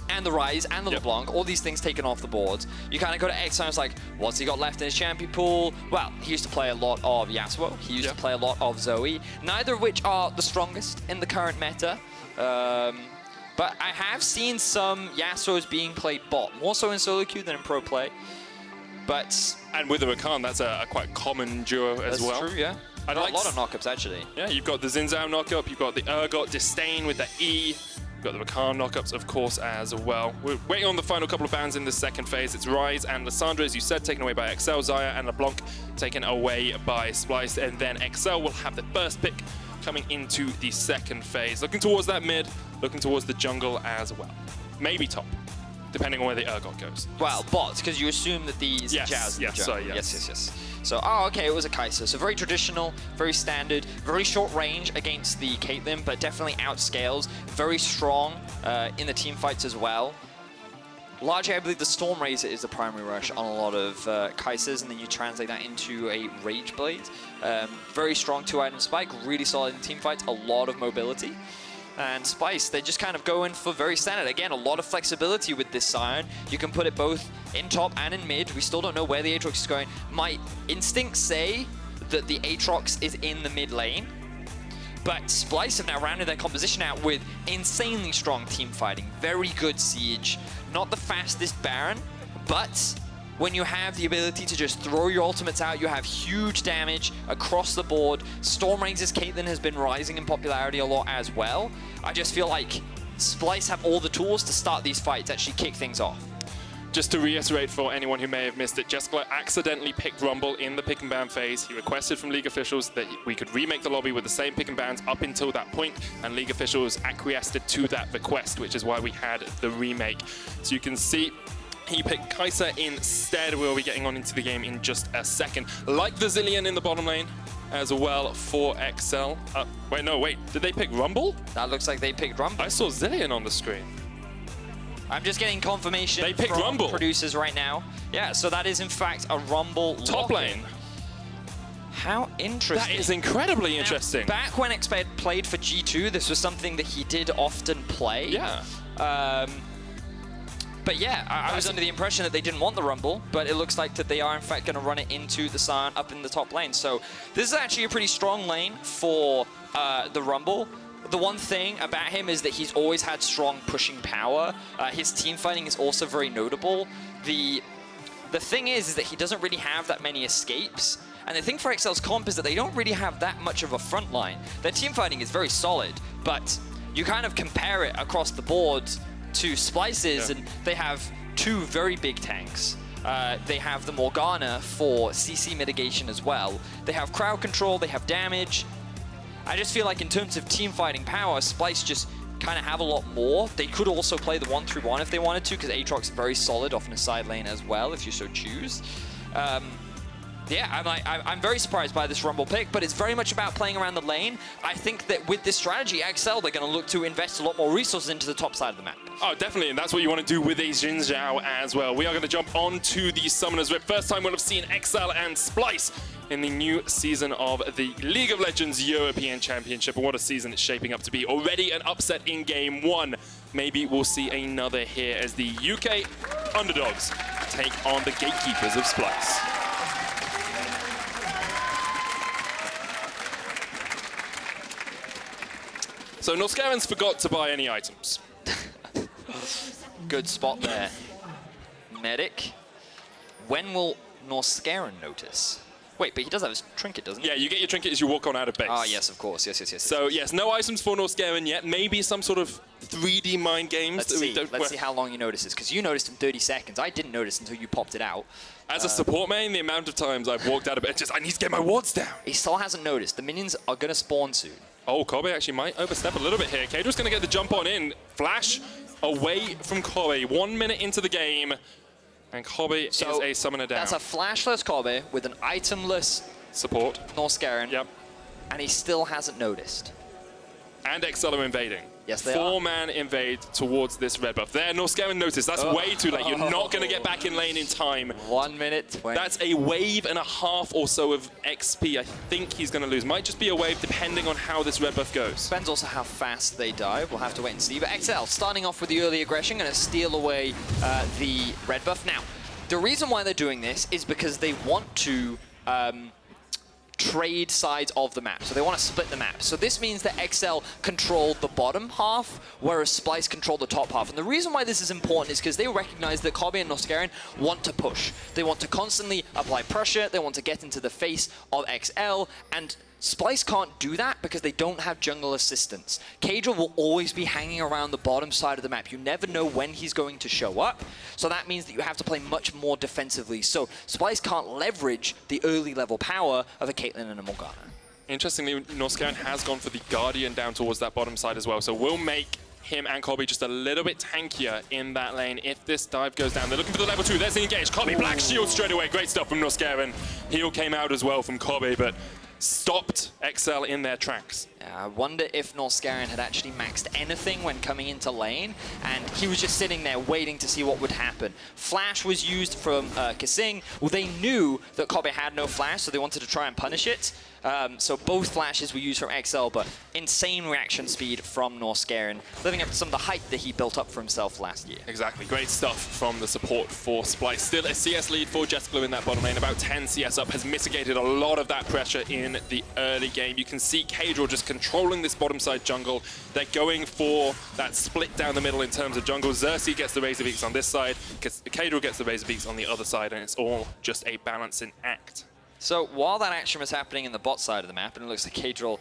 and the Rise and the LeBlanc, all these things taken off the boards, you kind of go to Exile and it's like, what's he got left in his champion pool? Well, he used to play a lot of Yasuo, he used to play a lot of Zoe, neither of which are the strongest in the current meta. But I have seen some Yasuos being played bot, more so in solo queue than in pro play. And with the Rakan, that's a quite common duo as well. That's true, yeah. A lot of knockups, actually. Yeah, you've got the Zhao knockup, you've got the Urgot Disdain with the E, you've got the Rakan knockups, of course, as well. We're waiting on the final couple of bans in the second phase. It's Rise and Lissandra, as you said, taken away by exceL, Xayah and LeBlanc taken away by Splyce, and then exceL will have the first pick coming into the second phase. Looking towards that mid, looking towards the jungle as well. Maybe top, depending on where the Urgot goes. Well, bots, because you assume that these Zhaos in the jungle. Yes. So, okay, it was a Kaisa. So very traditional, very standard, very short range against the Caitlyn, but definitely outscales. Very strong in the team fights as well. Largely, I believe the Storm Razor is the primary rush on a lot of Kaisas, and then you translate that into a Rage Blade. Very strong 2-item spike, really solid in team fights, a lot of mobility. And Splyce, they just kind of go in for very standard. Again, a lot of flexibility with this Sion. You can put it both in top and in mid. We still don't know where the Aatrox is going. My instincts say that the Aatrox is in the mid lane. But Splyce have now rounded their composition out with insanely strong team fighting. Very good siege. Not the fastest Baron, but when you have the ability to just throw your ultimates out, you have huge damage across the board. Stormrazor's Caitlyn has been rising in popularity a lot as well. I just feel like Splyce have all the tools to start these fights, actually kick things off. Just to reiterate for anyone who may have missed it, Jeskla accidentally picked Rumble in the pick and ban phase. He requested from League officials that we could remake the lobby with the same pick and bans up until that point, and League officials acquiesced to that request, which is why we had the remake. So you can see he picked Kaisa instead. We'll be getting on into the game in just a second. Like the Zillion in the bottom lane as well for exceL. Wait, did they pick Rumble? That looks like they picked Rumble. I saw Zillion on the screen. I'm just getting confirmation they picked from Rumble. Producers right now. Yeah, so that is in fact a Rumble top lane. How interesting. That is incredibly interesting. Now, back when expeL played for G2, this was something that he did often play. Yeah. But yeah, I was under the impression that they didn't want the Rumble, but it looks like that they are in fact going to run it into the Sion up in the top lane. So this is actually a pretty strong lane for the Rumble. The one thing about him is that he's always had strong pushing power. His team fighting is also very notable. The thing is that he doesn't really have that many escapes. And the thing for exceL's comp is that they don't really have that much of a front line. Their team fighting is very solid, but you kind of compare it across the board to Splyce's, and they have two very big tanks. They have the Morgana for CC mitigation as well. They have crowd control, they have damage. I just feel like in terms of team fighting power, Splyce just kind of have a lot more. They could also play the 1-3-1 if they wanted to, because Aatrox is very solid off in a side lane as well, if you so choose. Yeah, I'm very surprised by this Rumble pick, but it's very much about playing around the lane. I think that with this strategy, exceL, they're going to look to invest a lot more resources into the top side of the map. Oh, definitely, and that's what you want to do with a Zhao as well. We are going to jump on to the Summoners Rift. First time we'll have seen exceL and Splyce in the new season of the League of Legends European Championship. And what a season it's shaping up to be. Already an upset in Game 1. Maybe we'll see another here as the UK underdogs take on the gatekeepers of Splyce. So Norskeren's forgot to buy any items. Good spot there. Medic. When will Norskeren notice? Wait, but he does have his trinket, doesn't he? Yeah, you get your trinket as you walk on out of base. Ah, yes, of course. Yes. So, yes, no items for Norskeren yet. Maybe some sort of 3D mind games. Let's see how long you notice this, because you noticed in 30 seconds. I didn't notice until you popped it out. As a support main, the amount of times I've walked out of bed, I need to get my wards down. He still hasn't noticed. The minions are going to spawn soon. Oh, Kobbe actually might overstep a little bit here. Caedral's going to get the jump on in. Flash away from Kobbe. 1 minute into the game. And Kobbe is a summoner down. That's a flashless Kobbe with an itemless support. Norskeren. Yep. And he still hasn't noticed. And exceL are invading. Yes, they are. 4-man invade towards this red buff. There, Norskeren noticed. That's way too late. You're not going to get back in lane in time. 1 minute 20. That's a wave and a half or so of XP. I think he's going to lose. Might just be a wave depending on how this red buff goes. Depends also how fast they die. We'll have to wait and see. But exceL, starting off with the early aggression, going to steal away the red buff. Now, the reason why they're doing this is because they want to trade sides of the map. So they want to split the map. So this means that exceL controlled the bottom half, whereas Splyce controlled the top half. And the reason why this is important is because they recognize that Kobbe and Norskeren want to push. They want to constantly apply pressure. They want to get into the face of exceL. And Splyce can't do that because they don't have jungle assistance. Caedral will always be hanging around the bottom side of the map. You never know when he's going to show up, so that means that you have to play much more defensively. So Splyce can't leverage the early level power of a Caitlyn and a Morgana. Interestingly, Norskeren has gone for the Guardian down towards that bottom side as well, so we'll make him and Kobbe just a little bit tankier in that lane if this dive goes down. They're looking for the level 2. There's the engage. Kobbe, Black Shield straight away. Great stuff from Norskeren. Heal came out as well from Kobbe, but stopped exceL in their tracks. I wonder if Norskeren had actually maxed anything when coming into lane, and he was just sitting there waiting to see what would happen. Flash was used from kaSing. Well, they knew that Kobbe had no flash, so they wanted to try and punish it. So both flashes were used from exceL, but insane reaction speed from Norskeren, living up to some of the hype that he built up for himself last year. Exactly. Great stuff from the support for Splyce. Still a CS lead for Jeskla in that bottom lane. About 10 CS up has mitigated a lot of that pressure in the early game. You can see Caedral just controlling this bottom side jungle. They're going for that split down the middle in terms of jungle. Xerxe gets the Razor Beaks on this side, Caedral gets the Razor Beaks on the other side, and it's all just a balancing act. So while that action was happening in the bot side of the map, and it looks like Caedral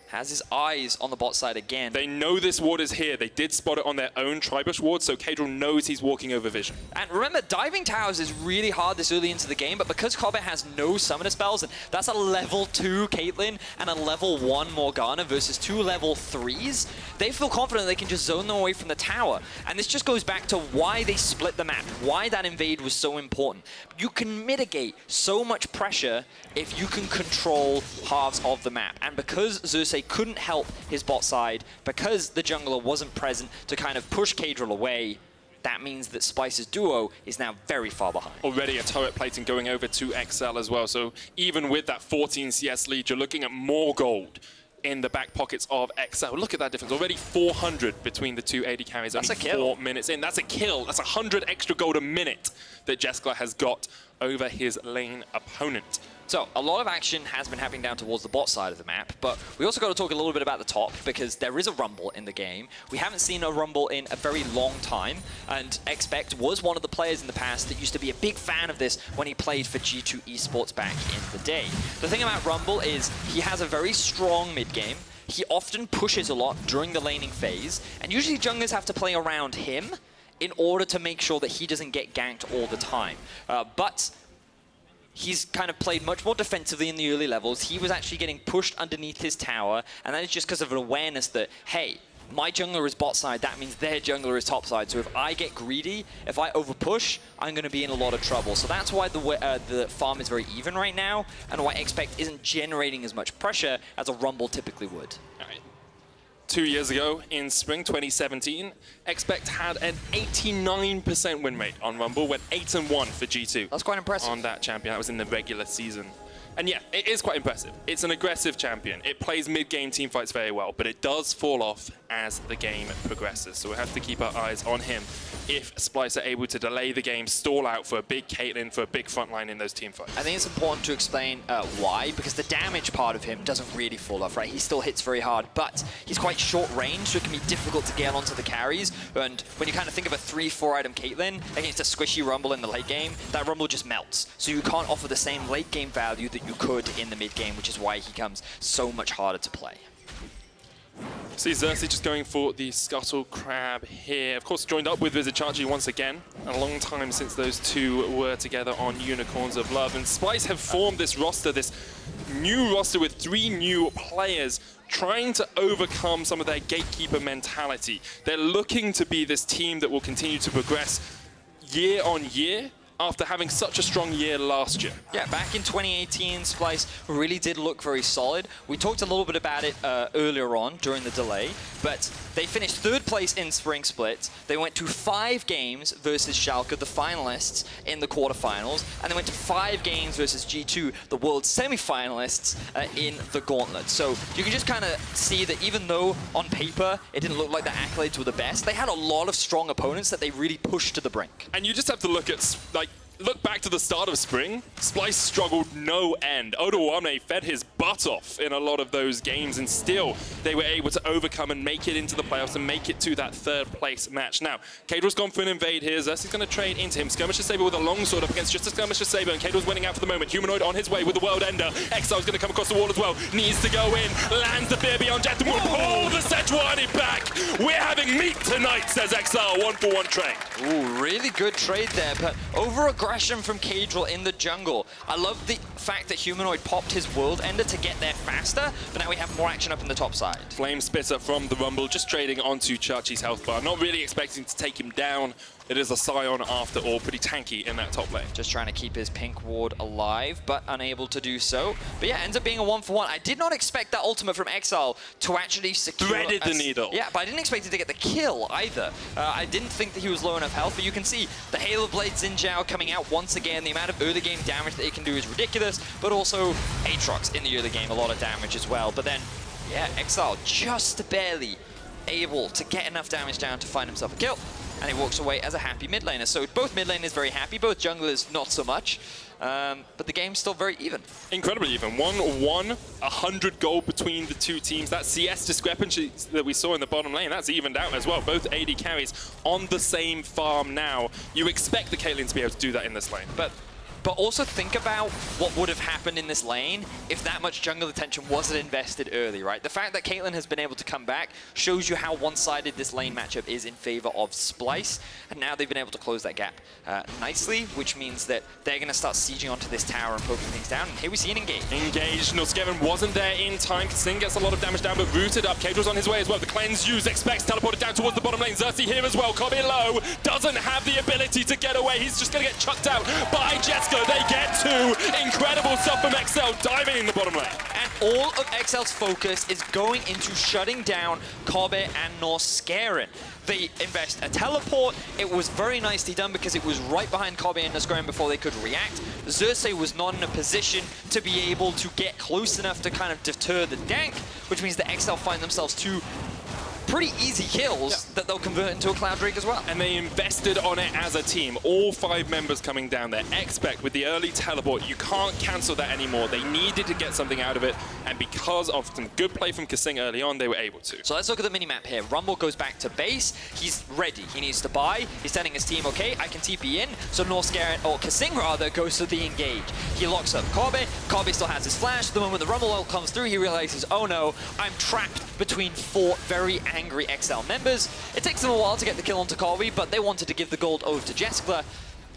has his eyes on the bot side again. They know this ward is here. They did spot it on their own Tribush ward, so Caedral knows he's walking over vision. And remember, diving towers is really hard this early into the game, but because Kobbe has no summoner spells, and that's a level 2 Caitlyn and a level 1 Morgana versus 2 level 3s, they feel confident they can just zone them away from the tower. And this just goes back to why they split the map, why that invade was so important. You can mitigate so much pressure if you can control halves of the map. And because Xerxe couldn't help his bot side, because the jungler wasn't present to kind of push Caedral away, that means that Splyce's duo is now very far behind. Already a turret plating going over to exceL as well, so even with that 14 CS lead, you're looking at more gold in the back pockets of exceL. Look at that difference. Already 400 between the two AD carries. That's only a kill. 4 minutes in. That's a kill. That's 100 extra gold a minute that Jeskla has got over his lane opponent. So, a lot of action has been happening down towards the bot side of the map, but we also got to talk a little bit about the top, because there is a rumble in the game. We haven't seen a rumble in a very long time, and expeC was one of the players in the past that used to be a big fan of this when he played for G2 Esports back in the day. The thing about rumble is he has a very strong mid-game. He often pushes a lot during the laning phase, and usually junglers have to play around him in order to make sure that he doesn't get ganked all the time. But he's kind of played much more defensively in the early levels. He was actually getting pushed underneath his tower, and that is just because of an awareness that, hey, my jungler is bot side, that means their jungler is top side. So if I get greedy, if I overpush, I'm going to be in a lot of trouble. So that's why the farm is very even right now, and why expeC isn't generating as much pressure as a rumble typically would. All right. 2 years ago, in spring 2017, expeC had an 89% win rate on Rumble, went 8-1 for G2. That's quite impressive. On that champion. That was in the regular season. And yeah, it is quite impressive. It's an aggressive champion. It plays mid-game teamfights very well, but it does fall off as the game progresses. So we have to keep our eyes on him if Splyce are able to delay the game, stall out for a big Caitlyn, for a big frontline in those teamfights. I think it's important to explain why, because the damage part of him doesn't really fall off, right? He still hits very hard, but he's quite short range, so it can be difficult to get onto the carries. And when you kind of think of a 3-4 item Caitlyn against a squishy Rumble in the late game, that Rumble just melts. So you can't offer the same late game value that you could in the mid game, which is why he comes so much harder to play. See Xerxe just going for the Scuttle Crab here. Of course, joined up with Vizicsacsi once again. A long time since those two were together on Unicorns of Love. And Splyce have formed this roster, this new roster with 3 new players trying to overcome some of their gatekeeper mentality. They're looking to be this team that will continue to progress year on year after having such a strong year last year. Yeah, back in 2018, Splyce really did look very solid. We talked a little bit about it earlier on during the delay, but they finished 3rd place in Spring Split. They went to 5 games versus Sjokz, the finalists, in the quarterfinals, and they went to 5 games versus G2, the world semi-finalists, in the gauntlet. So you can just kind of see that even though on paper it didn't look like the accolades were the best, they had a lot of strong opponents that they really pushed to the brink. And you just have to look at, like, look back to the start of spring. Splyce struggled no end. Odoame fed his butt off in a lot of those games, and still they were able to overcome and make it into the playoffs and make it to that 3rd place match. Now, Caedral's gone for an invade here. Xerxe's going to trade into him. Skirmisher Saber with a longsword up against just a Skirmisher Saber, and Caedral's winning out for the moment. Humanoid on his way with the World Ender. Exile's going to come across the wall as well. Needs to go in. Lands the Fear Beyond Jet and will pull the Sejuani back. We're having meat tonight, says Exile. 1-for-1 trade. Ooh, really good trade there, but over-aggression from Caedral in the jungle. I love the fact that Humanoid popped his World Ender to get there faster, but now we have more action up in the top side. Flame Spitter from the Rumble, just trading onto Chachi's health bar. Not really expecting to take him down. It is a Sion after all, pretty tanky in that top lane. Just trying to keep his pink ward alive, but unable to do so. But yeah, ends up being a 1-for-1. I did not expect that ultimate from Exile to actually secure... Threaded the needle. Yeah, but I didn't expect it to get the kill either. I didn't think that he was low enough health, but you can see the Halo Blades in Zhao coming out once again. The amount of early game damage that it can do is ridiculous, but also Aatrox in the early game, a lot of damage as well. But then, yeah, Exile just barely able to get enough damage down to find himself a kill. And he walks away as a happy mid laner. So both mid laners very happy, both junglers not so much. But the game's still very even. Incredibly even. 1-1, 100 gold between the two teams. That CS discrepancy that we saw in the bottom lane, that's evened out as well. Both AD carries on the same farm now. You expect the Caitlyn to be able to do that in this lane. But also think about what would have happened in this lane if that much jungle attention wasn't invested early, right? The fact that Caitlyn has been able to come back shows you how one-sided this lane matchup is in favor of Splyce, and now they've been able to close that gap nicely, which means that they're going to start sieging onto this tower and poking things down, and here we see an engage. Engaged. Norskeren wasn't there in time. kaSing gets a lot of damage down, but rooted up. Caedral's on his way as well. The cleanse used, expects teleported down towards the bottom lane. Xerxe here as well. Kobbe low, doesn't have the ability to get away. He's just going to get chucked out by Jeskla. They get to. Incredible stuff from exceL, diving in the bottom lane. And all of exceL's focus is going into shutting down Kobbe and Norskeren. They invest a teleport. It was very nicely done because it was right behind Kobbe and Norskeren before they could react. Xerxe was not in a position to be able to get close enough to kind of deter the gank, which means that exceL find themselves two pretty easy kills that they'll convert into a Cloud Drake as well. And they invested on it as a team. All 5 members coming down there. Expect with the early teleport, you can't cancel that anymore. They needed to get something out of it, and because of some good play from kaSing early on, they were able to. So let's look at the mini-map here. Rumble goes back to base. He's ready. He needs to buy. He's telling his team, okay, I can TP in. So Norskeren, or kaSing rather, goes to the engage. He locks up Kobbe. Kobbe still has his flash. The moment the Rumble ult comes through, he realizes, oh no, I'm trapped between 4 very angry exceL members. It takes them a while to get the kill onto Kobbe, but they wanted to give the gold over to Jeskla,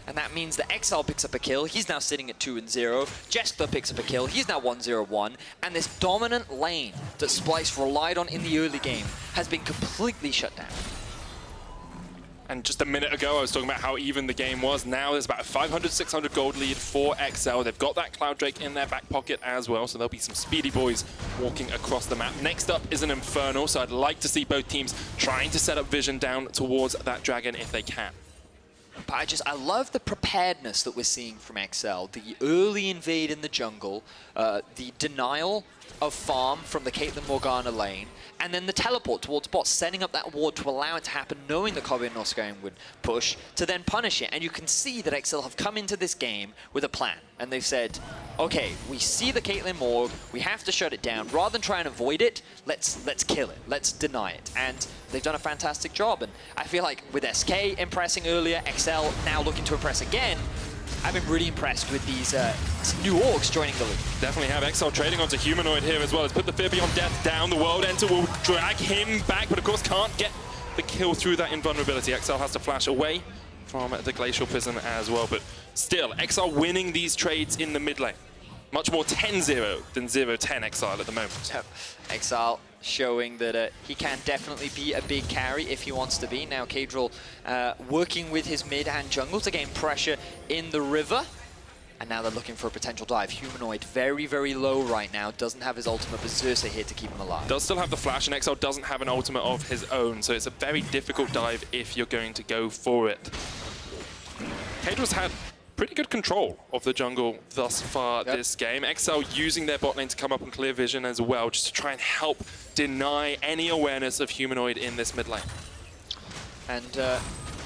and that means that exceL picks up a kill. He's now sitting at 2-0. Jeskla picks up a kill. He's now 1-0-1, and this dominant lane that Splyce relied on in the early game has been completely shut down. And just a minute ago, I was talking about how even the game was. Now there's about a 500, 600 gold lead for exceL. They've got that Cloud Drake in their back pocket as well, so there'll be some speedy boys walking across the map. Next up is an Infernal, so I'd like to see both teams trying to set up vision down towards that dragon if they can. But I love the preparedness that we're seeing from exceL. The early invade in the jungle, the denial of farm from the Caitlyn Morgana lane, and then the teleport towards bot, setting up that ward to allow it to happen, knowing that Kobbe and Norskeren would push, to then punish it. And you can see that exceL have come into this game with a plan. And they've said, okay, we see the Caitlyn Morg, we have to shut it down. Rather than try and avoid it, let's kill it, let's deny it. And they've done a fantastic job. And I feel like with SK impressing earlier, exceL now looking to impress again, I've been really impressed with these new orgs joining the league. Definitely have exceL trading onto Humanoid here as well. Let's put the Fear Beyond Death down. The World Enter will drag him back, but of course can't get the kill through that invulnerability. exceL has to flash away from the Glacial Prison as well, but still, exceL winning these trades in the mid lane. Much more 10-0 than 0-10 exceL at the moment. Yep. exceL showing that he can definitely be a big carry if he wants to be. Now Caedral working with his mid and jungle to gain pressure in the river. And now they're looking for a potential dive. Humanoid very, very low right now. Doesn't have his ultimate, but Xerxe here to keep him alive. Does still have the flash, and exceL doesn't have an ultimate of his own, so it's a very difficult dive if you're going to go for it. Caedral's had pretty good control of the jungle thus far this game. exceL using their bot lane to come up and clear vision as well, just to try and help deny any awareness of Humanoid in this mid lane. And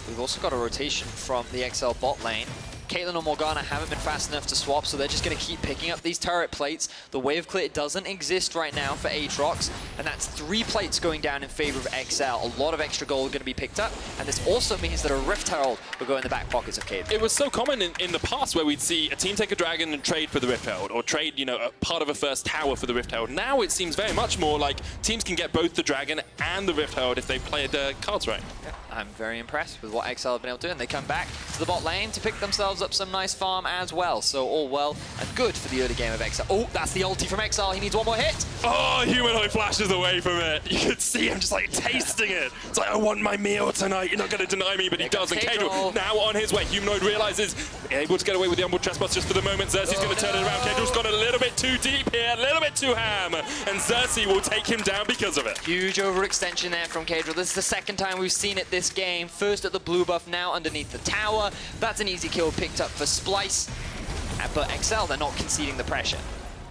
we've also got a rotation from the exceL bot lane. Caitlyn or Morgana haven't been fast enough to swap, so they're just going to keep picking up these turret plates. The wave clear doesn't exist right now for Aatrox, and that's 3 plates going down in favor of exceL. A lot of extra gold going to be picked up, and this also means that a Rift Herald will go in the back pockets of Caitlyn. It was so common in the past where we'd see a team take a dragon and trade for the Rift Herald, or trade, you know, a part of a first tower for the Rift Herald. Now it seems very much more like teams can get both the dragon and the Rift Herald if they play the cards right. Yeah, I'm very impressed with what exceL have been able to do, and they come back to the bot lane to pick themselves up some nice farm as well. So all well and good for the early game of exceL. Oh, that's the ulti from exceL. He needs one more hit. Oh, Humanoid flashes away from it. You could see him just like tasting it. It's like, I want my meal tonight. You're not going to deny me, but he does. And Caedral now on his way. Humanoid realizes able to get away with the onboard trespass just for the moment. Xerxe's going to turn it around. Caedral's gone a little bit too deep here, a little bit too ham. And Xerxe will take him down because of it. Huge overextension there from Caedral. This is the second time we've seen it this game. First at the blue buff, now underneath the tower. That's an easy kill picked up for Splyce. But exceL, they're not conceding the pressure.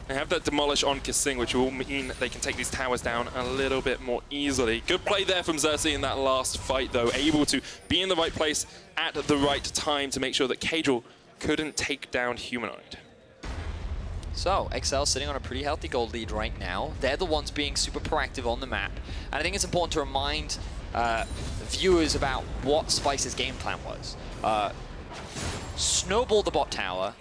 They have that demolish on kaSing, which will mean they can take these towers down a little bit more easily. Good play there from Xerxe in that last fight, though. Able to be in the right place at the right time to make sure that Caedral couldn't take down Humanoid. So, exceL sitting on a pretty healthy gold lead right now. They're the ones being super proactive on the map. And I think it's important to remind viewers about what Splyce's game plan was. Snowball the bot tower,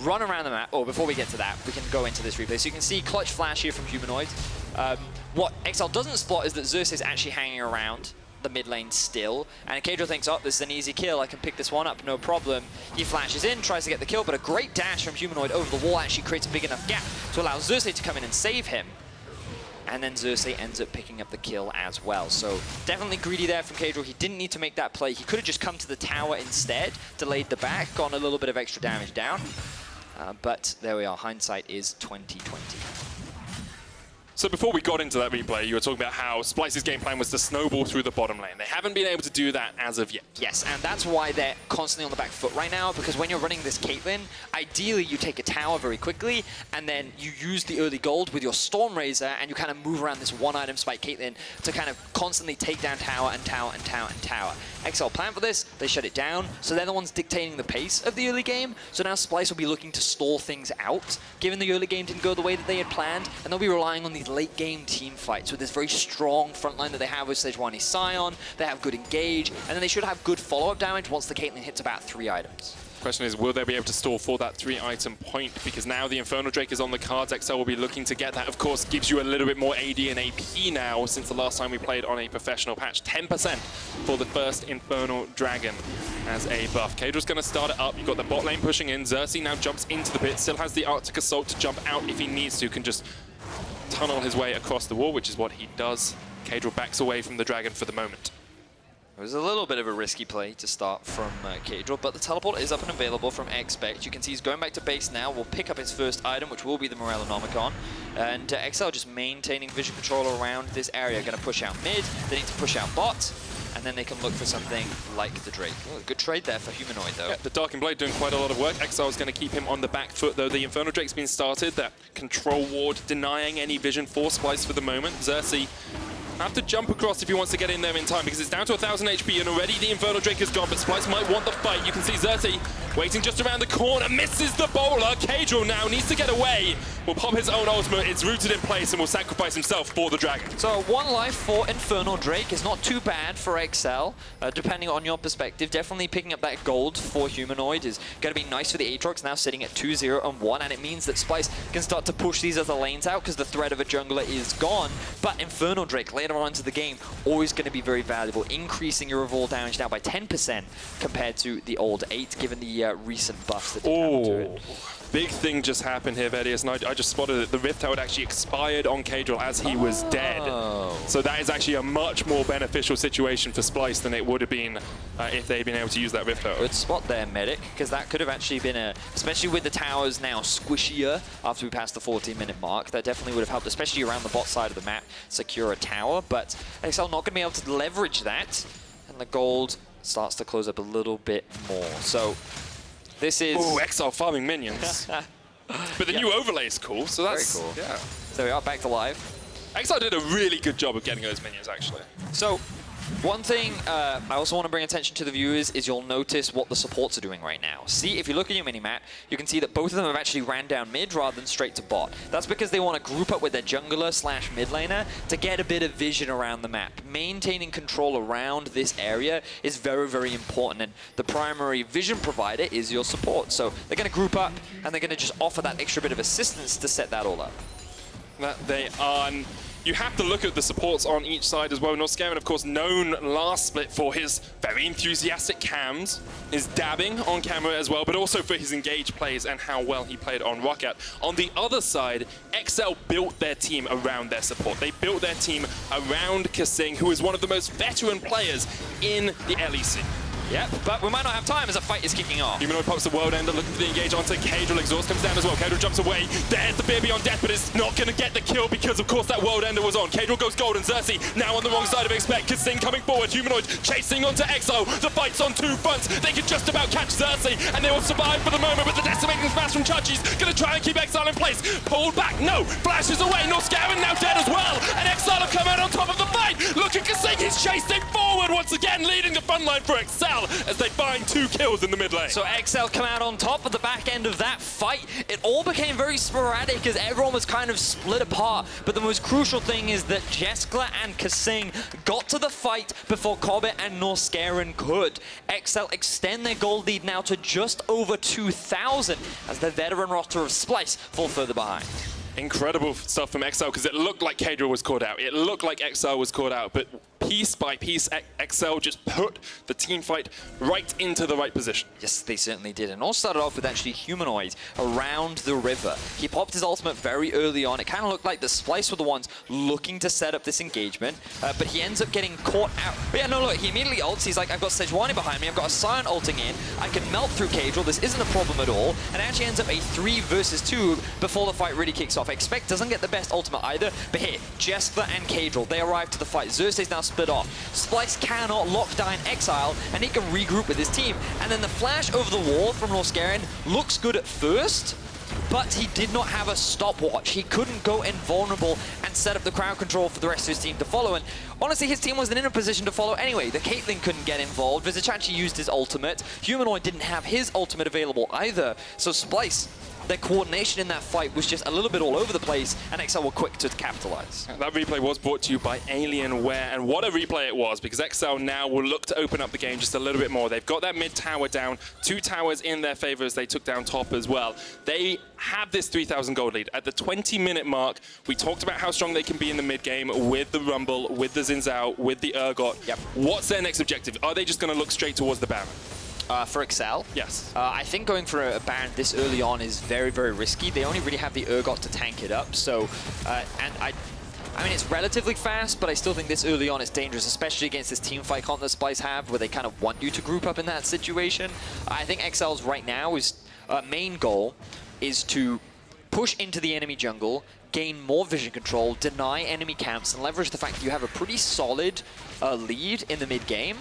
run around the map. Oh, before we get to that, we can go into this replay. So you can see clutch flash here from Humanoid. What exceL doesn't spot is that Xerxe is actually hanging around the mid lane still, and Caedral thinks, oh, this is an easy kill, I can pick this one up, no problem. He flashes in, tries to get the kill, but a great dash from Humanoid over the wall actually creates a big enough gap to allow Xerxe to come in and save him. And then Xerxe ends up picking up the kill as well. So definitely greedy there from Caedral. He didn't need to make that play. He could have just come to the tower instead, delayed the back, gotten a little bit of extra damage down. But there we are, hindsight is 2020. So before we got into that replay, you were talking about how Splyce's game plan was to snowball through the bottom lane. They haven't been able to do that as of yet. Yes, and that's why they're constantly on the back foot right now, because when you're running this Caitlyn, ideally you take a tower very quickly, and then you use the early gold with your Stormrazor, and you kind of move around this one-item spike Caitlyn to kind of constantly take down tower and tower and tower and tower. exceL planned for this, they shut it down, so they're the ones dictating the pace of the early game, so now Splyce will be looking to stall things out, given the early game didn't go the way that they had planned, and they'll be relying on these late game team fights with this very strong front line that they have with Sejuani Sion. They have good engage, and then they should have good follow-up damage once the Caitlyn hits about 3 items. Question is, will they be able to stall for that 3-item point? Because now the Infernal Drake is on the cards. exceL will be looking to get that. Of course, gives you a little bit more AD and AP now since the last time we played on a professional patch. 10% for the first Infernal Dragon as a buff. Caedral's going to start it up. You've got the bot lane pushing in. Xerxe now jumps into the pit. Still has the Arctic Assault to jump out if he needs to. Can just tunnel his way across the wall, which is what he does. Caedral backs away from the dragon for the moment. It was a little bit of a risky play to start from Caedral, but the teleport is up and available from expeC. You can see he's going back to base now. We'll pick up his first item, which will be the Morellonomicon. And exceL just maintaining vision control around this area. Going to push out mid, they need to push out bot, and then they can look for something like the Drake. Oh, good trade there for Humanoid, though. Yeah, the Dark and Blade doing quite a lot of work. exceL is going to keep him on the back foot, though. The Infernal Drake's been started. That control ward denying any vision for Splyce for the moment. Xerxe have to jump across if he wants to get in there in time, because it's down to 1,000 HP, and already the Infernal Drake is gone, but Splyce might want the fight. You can see Xerxe waiting just around the corner, misses the bowler. Caedral now needs to get away. Will pop his own ultimate. It's rooted in place and will sacrifice himself for the dragon. So 1 life for Infernal Drake is not too bad for exceL, depending on your perspective. Definitely picking up that gold for Humanoid is going to be nice for the Aatrox, now sitting at 2-0 and 1, and it means that Splyce can start to push these other lanes out because the threat of a jungler is gone. But Infernal Drake, later on into the game, always going to be very valuable, increasing your overall damage now by 10% compared to the old 8, given the recent buffs that did happen to it. Big thing just happened here, Vedius, and I just spotted that the Rift Tower had actually expired on Caedral as he was dead. So that is actually a much more beneficial situation for Splyce than it would have been if they'd been able to use that Rift Tower. Good spot there, Medic, because that could have actually been especially with the towers now squishier after we passed the 14-minute mark, that definitely would have helped, especially around the bot side of the map, secure a tower. But exceL not going to be able to leverage that, and the gold starts to close up a little bit more. So this is... Oh, exceL farming minions. But the new overlay is cool, so that's... Very cool. Yeah. So we are back to live. exceL did a really good job of getting those minions, actually. So one thing I also want to bring attention to the viewers is you'll notice what the supports are doing right now. See, if you look at your minimap, you can see that both of them have actually ran down mid rather than straight to bot. That's because they want to group up with their jungler / mid laner to get a bit of vision around the map. Maintaining control around this area is very, very important, and the primary vision provider is your support. So they're going to group up, and they're going to just offer that extra bit of assistance to set that all up. That they are... You have to look at the supports on each side as well. Norskeren, of course, known last split for his very enthusiastic cams, his dabbing on camera as well, but also for his engaged plays and how well he played on Roccat. On the other side, exceL built their team around their support. They built their team around kaSing, who is one of the most veteran players in the LEC. Yep, but we might not have time as a fight is kicking off. Humanoid pops the World Ender, looking for the engage onto Caedral. Exhaust comes down as well. Caedral jumps away. There's the Fear Beyond Death, but it's not going to get the kill because, of course, that World Ender was on. Caedral goes gold, and Xerxe now on the wrong side of exceL. kaSing coming forward. Humanoid chasing onto exceL. The fight's on two fronts. They can just about catch Xerxe, and they will survive for the moment, but the decimating smash from Chachi's going to try and keep exceL in place. Pulled back. No. Flashes away. Norskeren now dead as well, and exceL have come out on top of the fight. Look at kaSing. He's chasing forward once again, leading the front line for exceL as they find 2 kills in the mid lane. So exceL come out on top at the back end of that fight. It all became very sporadic as everyone was kind of split apart. But the most crucial thing is that Jeskla and kaSing got to the fight before Kobbe and Norskeren could. exceL extend their gold lead now to just over 2,000 as the veteran roster of Splyce fall further behind. Incredible stuff from exceL, because it looked like Caedral was caught out. It looked like exceL was caught out, but piece by piece, exceL just put the team fight right into the right position. Yes, they certainly did. And all started off with actually Humanoid around the river. He popped his ultimate very early on. It kind of looked like the Splyce were the ones looking to set up this engagement, but he ends up getting caught out. But yeah, no, look, he immediately ults. He's like, I've got Sejuani behind me. I've got a Sion ulting in. I can melt through Caedral. This isn't a problem at all. And it actually ends up a 3 versus 2 before the fight really kicks off. exceL doesn't get the best ultimate either, but here, Jeskla and Caedral, they arrive to the fight. Xerxe is now split off. Splyce cannot lock down exceL, and he can regroup with his team. And then the flash over the wall from Norskeren looks good at first, but he did not have a stopwatch. He couldn't go invulnerable and set up the crowd control for the rest of his team to follow. And honestly, his team wasn't in a position to follow anyway. The Caitlyn couldn't get involved. Vizicsacsi used his ultimate. Humanoid didn't have his ultimate available either. So Splyce, their coordination in that fight was just a little bit all over the place, and exceL were quick to capitalize. That replay was brought to you by Alienware, and what a replay it was, because exceL now will look to open up the game just a little bit more. They've got that mid tower down, 2 towers in their favor as they took down top as well. They have this 3,000 gold lead. At the 20-minute mark, we talked about how strong they can be in the mid game with the Rumble, with the Zhao, with the Urgot. Yep. What's their next objective? Are they just going to look straight towards the Baron? For exceL? Yes. I think going for a Baron this early on is very, very risky. They only really have the Urgot to tank it up, so... and I mean, it's relatively fast, but I still think this early on is dangerous, especially against this team fight content that Splyce have, where they kind of want you to group up in that situation. I think exceL's right now main goal is to push into the enemy jungle, gain more vision control, deny enemy camps, and leverage the fact that you have a pretty solid lead in the mid-game,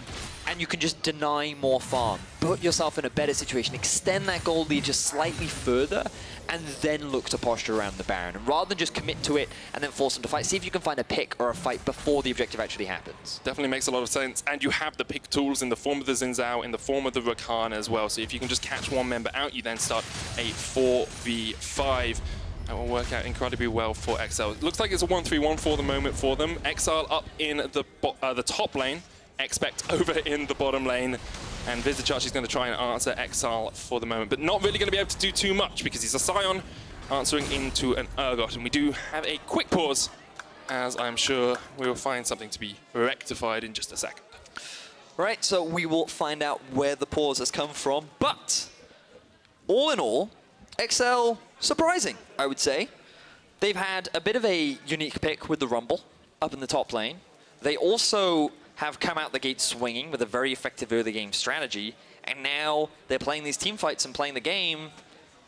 and you can just deny more farm. Put yourself in a better situation, extend that gold lead just slightly further, and then look to posture around the Baron. And rather than just commit to it and then force them to fight, see if you can find a pick or a fight before the objective actually happens. Definitely makes a lot of sense, and you have the pick tools in the form of the Zhao, in the form of the Rakan as well, so if you can just catch one member out, you then start a 4v5. That will work out incredibly well for exceL. It looks like it's a 1-3-1 for the moment for them. exceL up in the top lane, Expect over in the bottom lane, and Vizicsacsi is going to try and answer exceL for the moment, but not really going to be able to do too much because he's a Sion answering into an Urgot. And we do have a quick pause as I'm sure we will find something to be rectified in just a second. Right, so we will find out where the pause has come from, but all in all, exceL, surprising, I would say. They've had a bit of a unique pick with the Rumble up in the top lane. They also have come out the gate swinging with a very effective early game strategy, and now they're playing these team fights and playing the game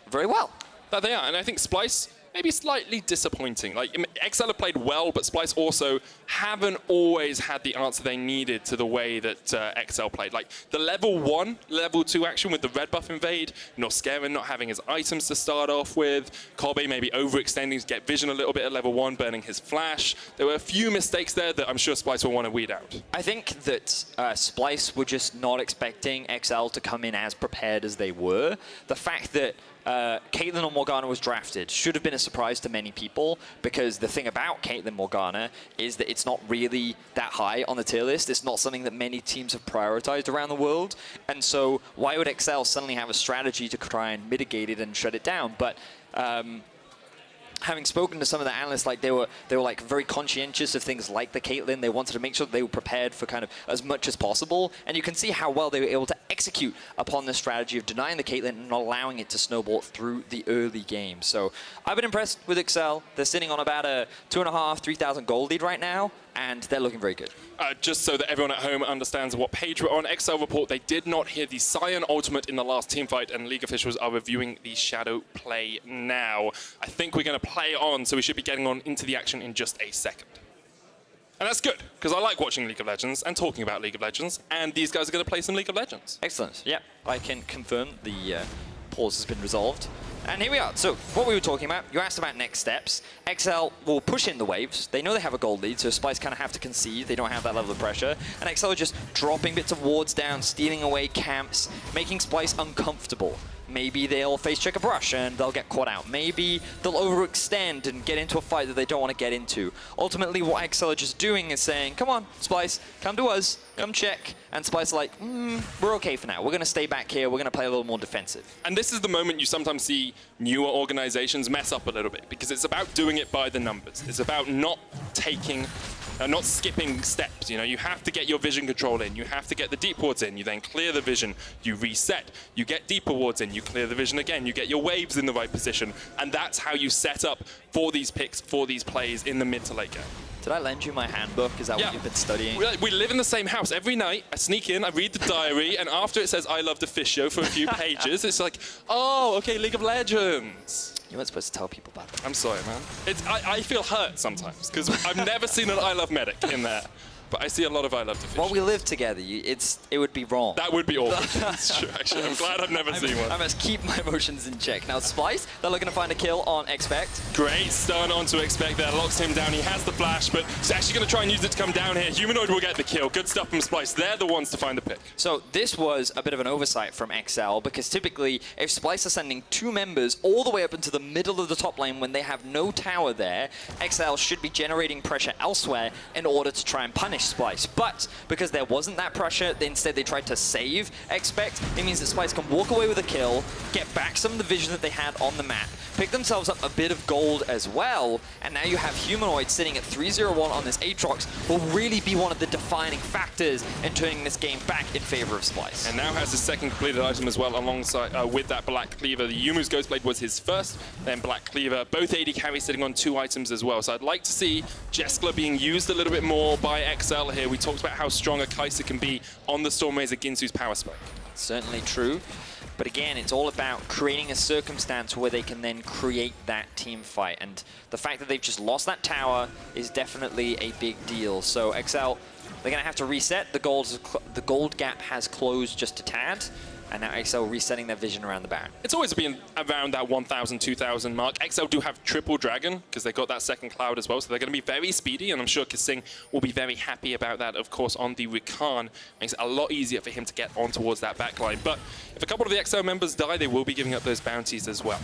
very well. But they are, and I think Splyce maybe slightly disappointing. Like, exceL have played well, but Splyce also haven't always had the answer they needed to the way that exceL played. Like, the level 1, level 2 action with the red buff invade, Norskeren not having his items to start off with, Kobbe maybe overextending to get vision a little bit at level 1, burning his flash. There were a few mistakes there that I'm sure Splyce will want to weed out. I think that Splyce were just not expecting exceL to come in as prepared as they were. The fact that Caitlyn or Morgana was drafted should have been a surprise to many people, because the thing about Caitlyn Morgana is that it's not really that high on the tier list. It's not something that many teams have prioritized around the world. And so why would exceL suddenly have a strategy to try and mitigate it and shut it down? But having spoken to some of the analysts, like they were like very conscientious of things like the Caitlyn. They wanted to make sure that they were prepared for kind of as much as possible. And you can see how well they were able to execute upon the strategy of denying the Caitlyn and not allowing it to snowball through the early game. So I've been impressed with exceL. They're sitting on about a 2,500, 3,000 gold lead right now, and they're looking very good. Just so that everyone at home understands what page we're on, exceL report, they did not hear the Sion ultimate in the last teamfight, and League officials are reviewing the Shadow play now. I think we're going to play on, so we should be getting on into the action in just a second. And that's good, because I like watching League of Legends and talking about League of Legends, and these guys are going to play some League of Legends. Excellent. Yeah, I can confirm the pause has been resolved. And here we are. So what we were talking about, you asked about next steps. exceL will push in the waves. They know they have a gold lead, so Splyce kind of have to concede. They don't have that level of pressure. And exceL are just dropping bits of wards down, stealing away camps, making Splyce uncomfortable. Maybe they'll face check a brush and they'll get caught out. Maybe they'll overextend and get into a fight that they don't want to get into. Ultimately, what exceL are just doing is saying, come on, Splyce, come to us, come check. And Splyce are like, we're okay for now. We're going to stay back here. We're going to play a little more defensive. And this is the moment you sometimes see newer organizations mess up a little bit, because it's about doing it by the numbers. It's about not taking not skipping steps. You know, you have to get your vision control in. You have to get the deep wards in. You then clear the vision. You reset. You get deeper wards in. You clear the vision again. You get your waves in the right position. And that's how you set up for these picks, for these plays in the mid to late game. Did I lend you my handbook? Is that what you've been studying? We live in the same house. Every night, I sneak in, I read the diary, and after it says, I love the fish show for a few pages, it's like, oh, okay, League of Legends. You weren't supposed to tell people about that. I'm sorry, man. I feel hurt sometimes, because I've never seen an I love medic in there. But I see a lot of I love the fish. Well, we live together. It would be wrong. That would be awful. That's true, actually. I'm glad I've never seen one. I must keep my emotions in check. Now, Splyce, they're looking to find a kill on except. Great stun onto except there. Locks him down. He has the flash, but he's actually going to try and use it to come down here. Humanoid will get the kill. Good stuff from Splyce. They're the ones to find the pick. So this was a bit of an oversight from exceL, because typically, if Splyce are sending 2 members all the way up into the middle of the top lane when they have no tower there, exceL should be generating pressure elsewhere in order to try and punish Splyce. But because there wasn't that pressure, instead they tried to save except. It means that Splyce can walk away with a kill, get back some of the vision that they had on the map, pick themselves up a bit of gold as well, and now you have Humanoid sitting at 3-0-1 on this Aatrox, will really be one of the defining factors in turning this game back in favor of Splyce. And now has his second completed item as well, alongside with that Black Cleaver. The Yumu's Ghostblade was his first, then Black Cleaver. Both AD carries sitting on 2 items as well, so I'd like to see Jeskla being used a little bit more by exceL here. We talked about how strong a Kaisa can be on the Stormrazor Ginsu's power spike. Certainly true. But again, it's all about creating a circumstance where they can then create that team fight. And the fact that they've just lost that tower is definitely a big deal. So exceL, they're going to have to reset. The gold gap has closed just a tad. And now exceL resetting their vision around the Baron. It's always been around that 1,000, 2,000 mark. exceL do have triple dragon, because they got that second cloud as well, so they're going to be very speedy, and I'm sure kaSing will be very happy about that, of course, on the Rakan. Makes it a lot easier for him to get on towards that backline. But if a couple of the exceL members die, they will be giving up those bounties as well.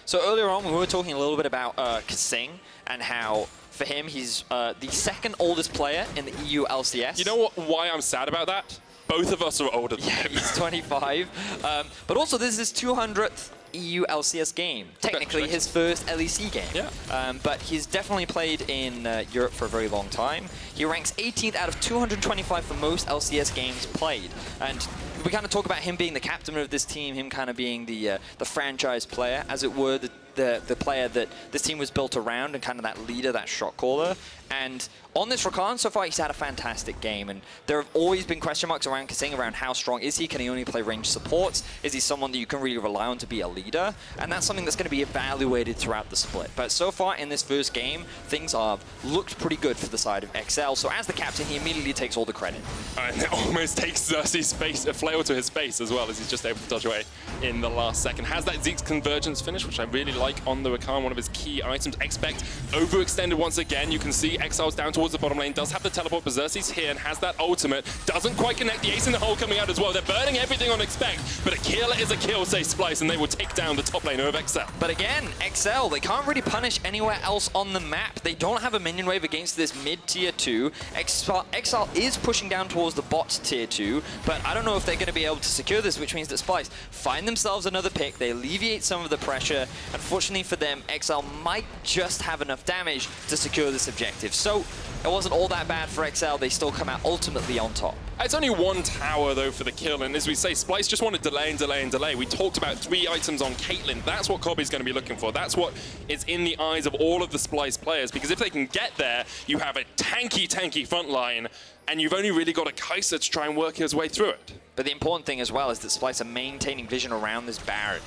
So earlier on, we were talking a little bit about kaSing and how, for him, he's the second oldest player in the EU LCS. You know why I'm sad about that? Both of us are older than him. He's 25. But also, this is his 200th EU LCS game. Technically his first LEC game. Yeah. But he's definitely played in Europe for a very long time. He ranks 18th out of 225 for most LCS games played. And we kind of talk about him being the captain of this team, him kind of being the franchise player, as it were, the player that this team was built around, and kind of that leader, that shot caller. And on this Rakan, so far, he's had a fantastic game. And there have always been question marks around kaSing, around how strong is he? Can he only play ranged supports? Is he someone that you can really rely on to be a leader? And that's something that's going to be evaluated throughout the split. But so far in this first game, things have looked pretty good for the side of exceL. So as the captain, he immediately takes all the credit. And it almost takes Xerxe's face, a flail to his face as well, as he's just able to dodge away in the last second. Has that Zeke's convergence finish, which I really like on the Rakan, one of his key items. Expect overextended once again. You can see exceL's down towards the bottom lane, does have the teleport, but Xerxe's here and has that ultimate. Doesn't quite connect, the ace in the hole coming out as well. They're burning everything on Expect, but a kill is a kill, say Splyce, and they will take down the top laner of exceL. But again, exceL, they can't really punish anywhere else on the map. They don't have a minion wave against this mid-tier 2. exceL is pushing down towards the bot tier 2, but I don't know if they're going to be able to secure this, which means that Splyce find themselves another pick. They alleviate some of the pressure. Unfortunately for them, exceL might just have enough damage to secure this objective. So it wasn't all that bad for exceL. They still come out ultimately on top. It's only one tower, though, for the kill, and as we say, Splyce just wanted delay and delay and delay. We talked about 3 items on Caitlyn. That's what Kobbe's going to be looking for. That's what is in the eyes of all of the Splyce players, because if they can get there, you have a tanky front line, and you've only really got a Kaisa to try and work his way through it. But the important thing as well is that Splyce are maintaining vision around this Baron,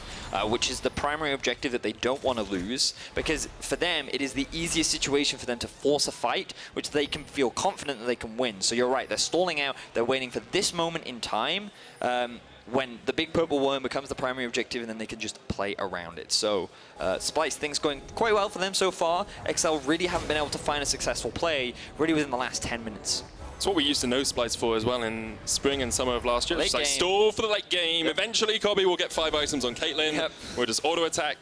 which is the primary objective that they don't want to lose, because for them, it is the easiest situation for them to force a fight, which they can feel confident that they can win. So you're right, they're stalling out, they're waiting for this moment in time, when the big purple worm becomes the primary objective, and then they can just play around it. So Splyce, things going quite well for them so far. exceL really haven't been able to find a successful play really within the last 10 minutes. It's what we used to know Splyce for as well in spring and summer of last year. Just like stall for the late game. Yep. Eventually, Kobbe will get 5 items on Caitlyn. Yep. We'll just auto-attack.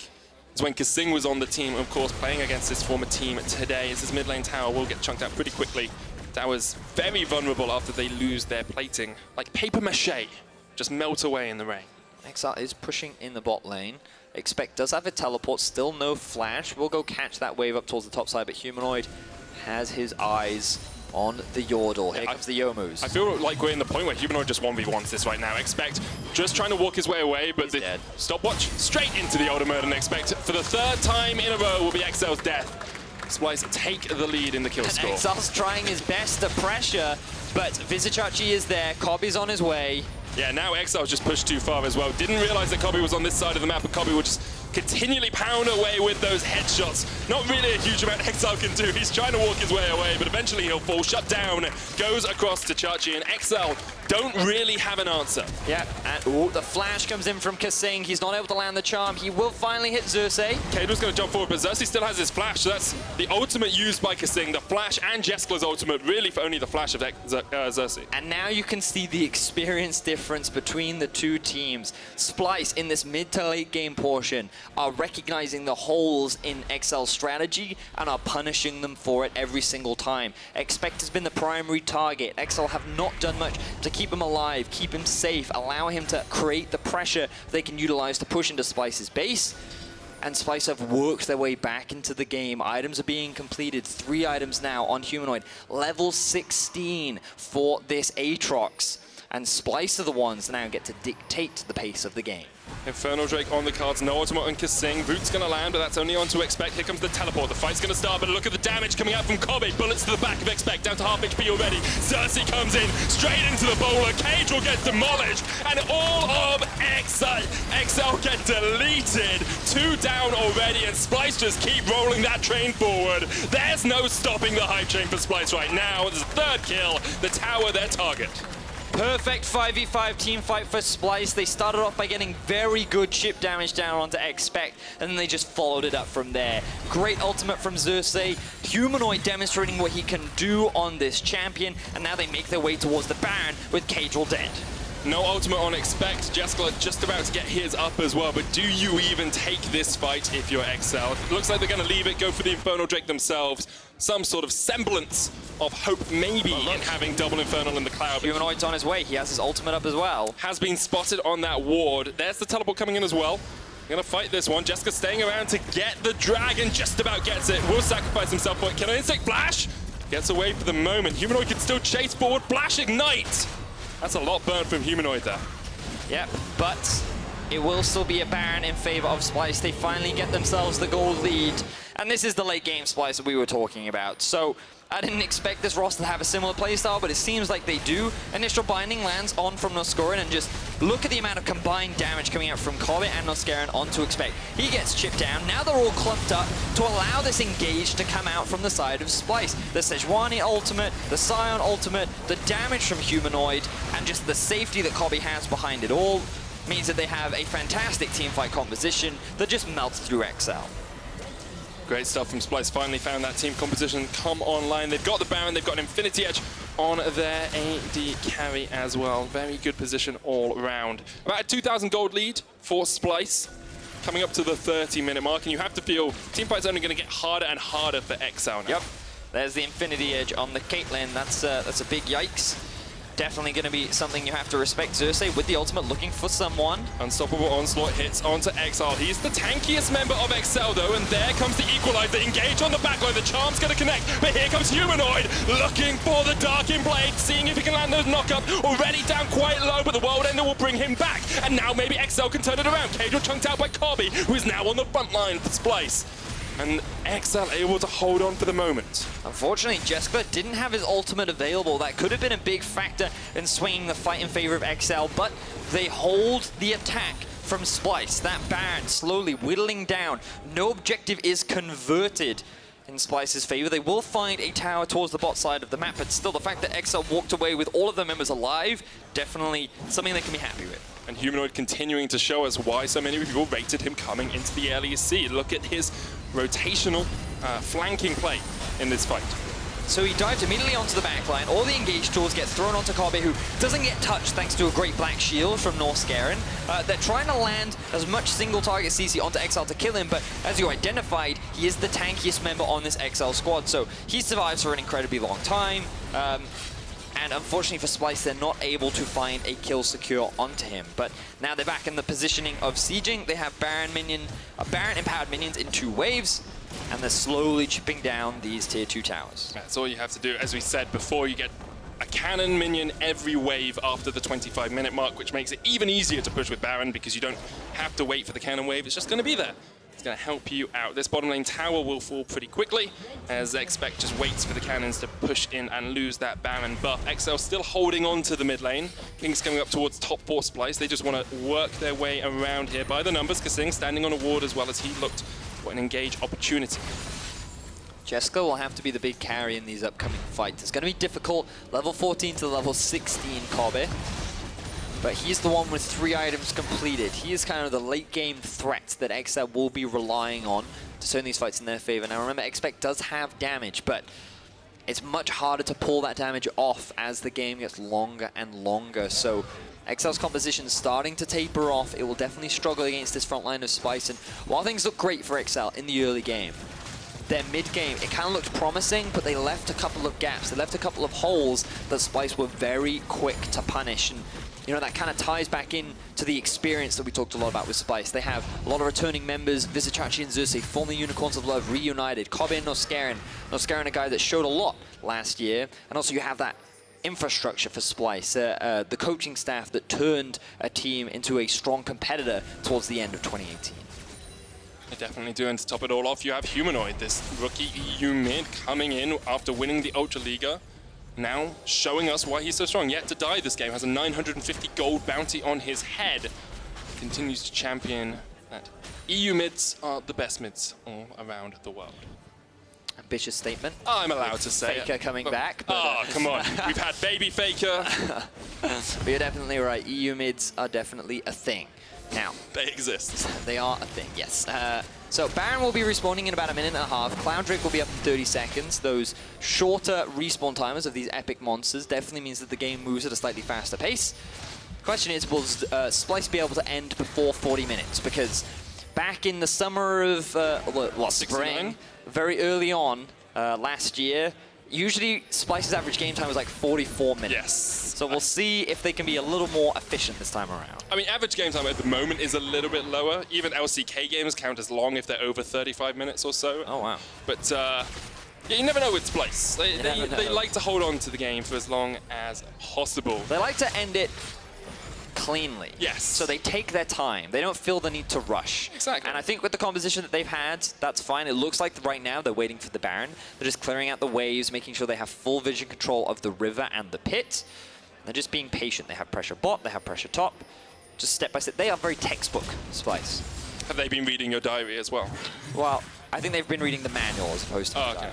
It's when kaSing was on the team, of course, playing against his former team today. As his mid lane tower will get chunked out pretty quickly. Tower's very vulnerable after they lose their plating. Like paper mache, just melt away in the rain. exceL is pushing in the bot lane. Expect does have a teleport, still no flash. We'll go catch that wave up towards the top side, but Humanoid has his eyes on the Yordle. Here comes the Yomus. I feel like we're in the point where Humanoid just 1v1s this right now. Expect just trying to walk his way away, but the stopwatch straight into the ultimate, and Expect for the 3rd time in a row will be exceL's death. Splyce take the lead in the kill score. exceL's trying his best to pressure, but Vizicsacsi is there. Kobbe's on his way. Yeah, now exceL's just pushed too far as well. Didn't realize that Kobbe was on this side of the map, but Kobbe will just continually pound away with those headshots. Not really a huge amount exceL can do. He's trying to walk his way away, but eventually he'll fall. Shut down, goes across to Chachi, and exceL don't really have an answer. Yeah, and the flash comes in from kaSing. He's not able to land the charm. He will finally hit Xerxe. Caedral's going to jump forward, but Xerxe still has his flash, so that's the ultimate used by kaSing. The flash and Jeskla's ultimate, really for only the flash of Xerxe. And now you can see the experience difference between the two teams. Splyce, in this mid to late game portion, are recognizing the holes in exceL's strategy and are punishing them for it every single time. Expect has been the primary target. exceL have not done much to keep him alive, keep him safe, allow him to create the pressure they can utilize to push into Splyce's base. And Splyce have worked their way back into the game. Items are being completed. 3 items now on Humanoid. Level 16 for this Aatrox. And Splyce are the ones that now get to dictate the pace of the game. Infernal Drake on the cards, no ultimate on kaSing. Boot's going to land, but that's only on to Expect. Here comes the teleport. The fight's going to start, but look at the damage coming out from Kobbe. Bullets to the back of Expect, down to half HP already. Xerxe comes in, straight into the bowler. Caedral gets demolished, and all of exceL get deleted. 2 down already, and Splyce just keep rolling that train forward. There's no stopping the hype train for Splyce right now. It's a 3rd kill, the tower their target. Perfect 5v5 team fight for Splyce. They started off by getting very good chip damage down onto Expect, and then they just followed it up from there. Great ultimate from Xerxe. Humanoid demonstrating what he can do on this champion, and now they make their way towards the Baron with Caedral dead. No ultimate on Expect. Jeskla just about to get his up as well, but do you even take this fight if you're exceL? It looks like they're going to leave it, go for the Infernal Drake themselves. Some sort of semblance of hope maybe in having double Infernal in the cloud. Humanoid's on his way. He has his ultimate up as well. Has been spotted on that ward. There's the teleport coming in as well. Gonna fight this one. Jeskla staying around to get the dragon. Just about gets it. Will sacrifice himself for it. Can an insect flash? Gets away for the moment. Humanoid can still chase forward. Flash ignite. That's a lot burnt from Humanoid there. Yep, but it will still be a Baron in favor of Splyce. They finally get themselves the gold lead. And this is the late game Splyce that we were talking about. So I didn't expect this roster to have a similar playstyle, but it seems like they do. Initial binding lands on from Norskeren, and just look at the amount of combined damage coming out from Kobbe and Norskeren on to expect. He gets chipped down. Now they're all clumped up to allow this engage to come out from the side of Splyce. The Sejuani ultimate, the Sion ultimate, the damage from Humanoid, and just the safety that Kobbe has behind it all means that they have a fantastic teamfight composition that just melts through exceL. Great stuff from Splyce. Finally found that team composition come online. They've got the Baron, they've got an Infinity Edge on their AD carry as well. Very good position all around. About a 2,000 gold lead for Splyce, coming up to the 30-minute mark, and you have to feel teamfight's only going to get harder and harder for exceL now. Yep, there's the Infinity Edge on the Caitlyn. That's a big yikes. Definitely going to be something you have to respect. Xerxe with the ultimate looking for someone. Unstoppable Onslaught hits onto Exile. He's the tankiest member of exceL though, and there comes the Equalizer. Engage on the backline. The charm's going to connect, but here comes Humanoid looking for the Darkin Blade, seeing if he can land those knockup. Already down quite low, but the World Ender will bring him back. And now maybe exceL can turn it around. Caedral chunked out by Kobbe, who is now on the front line for Splyce. And exceL able to hold on for the moment. Unfortunately, Jeskla didn't have his ultimate available. That could have been a big factor in swinging the fight in favor of exceL, but they hold the attack from Splyce. That Baron slowly whittling down. No objective is converted in Splyce's favor. They will find a tower towards the bot side of the map, but still the fact that exceL walked away with all of their members alive, definitely something they can be happy with. And Humanoid continuing to show us why so many people rated him coming into the LEC. Look at his rotational flanking play in this fight. So he dives immediately onto the backline. All the engage tools get thrown onto Kobbe, who doesn't get touched thanks to a great black shield from Norskeren. They're trying to land as much single target CC onto exceL to kill him, but as you identified, he is the tankiest member on this exceL squad, so he survives for an incredibly long time. And unfortunately for Splyce, they're not able to find a kill secure onto him. But now they're back in the positioning of sieging. They have Baron-empowered minions in 2 waves, and they're slowly chipping down these tier 2 towers. That's all you have to do. As we said before, you get a cannon minion every wave after the 25-minute mark, which makes it even easier to push with Baron because you don't have to wait for the cannon wave. It's just going to be there. It's going to help you out. This bottom lane tower will fall pretty quickly as expeC just waits for the cannons to push in and lose that Baron buff. exceL still holding on to the mid lane. Kings coming up towards top 4 Splyce. They just want to work their way around here by the numbers. kaSing standing on a ward as well as he looked for an engage opportunity. Jeskla will have to be the big carry in these upcoming fights. It's going to be difficult. Level 14 to level 16 Kobbe. But he's the one with 3 items completed. He is kind of the late game threat that exceL will be relying on to turn these fights in their favor. Now remember, expeC does have damage, but it's much harder to pull that damage off as the game gets longer and longer. So exceL's composition is starting to taper off. It will definitely struggle against this front line of Splyce. And while things look great for exceL in the early game, their mid-game, it kind of looked promising, but they left a couple of gaps. They left a couple of holes that Splyce were very quick to punish. And you know, that kind of ties back in to the experience that we talked a lot about with Splyce. They have a lot of returning members, Vizicsacsi and Xerxe, former Unicorns of Love, reunited, Kobbe and Norskeren. Norskeren, a guy that showed a lot last year. And also you have that infrastructure for Splyce, the coaching staff that turned a team into a strong competitor towards the end of 2018. They definitely do, and to top it all off, you have Humanoid, this rookie EU mid coming in after winning the Ultra Liga. Now showing us why he's so strong. Yet to die this game, has a 950 gold bounty on his head. Continues to champion that EU mids are the best mids all around the world. Ambitious statement. I'm allowed to say FLICKR coming back. But, oh, come on. We've had baby FLICKR. But you're definitely right. EU mids are definitely a thing. Now, they exist. They are a thing, yes. So Baron will be respawning in about 1.5 minutes. Cloud Drake will be up in 30 seconds. Those shorter respawn timers of these epic monsters definitely means that the game moves at a slightly faster pace. The question is, will Splyce be able to end before 40 minutes? Because back in the summer of, spring, very early on last year, Usually, Splyce's average game time was like 44 minutes. Yes. So we'll see if they can be a little more efficient this time around. I mean, average game time at the moment is a little bit lower. Even LCK games count as long if they're over 35 minutes or so. Oh, wow. But yeah, you never know with Splyce. They like to hold on to the game for as long as possible. They like to end it cleanly. Yes. So they take their time. They don't feel the need to rush. Exactly. And I think with the composition that they've had, that's fine. It looks like right now they're waiting for the Baron. They're just clearing out the waves, making sure they have full vision control of the river and the pit. They're just being patient. They have pressure bot, they have pressure top. Just step by step. They are very textbook, Splyce. Have they been reading your diary as well? Well, I think they've been reading the manual as opposed to the diary.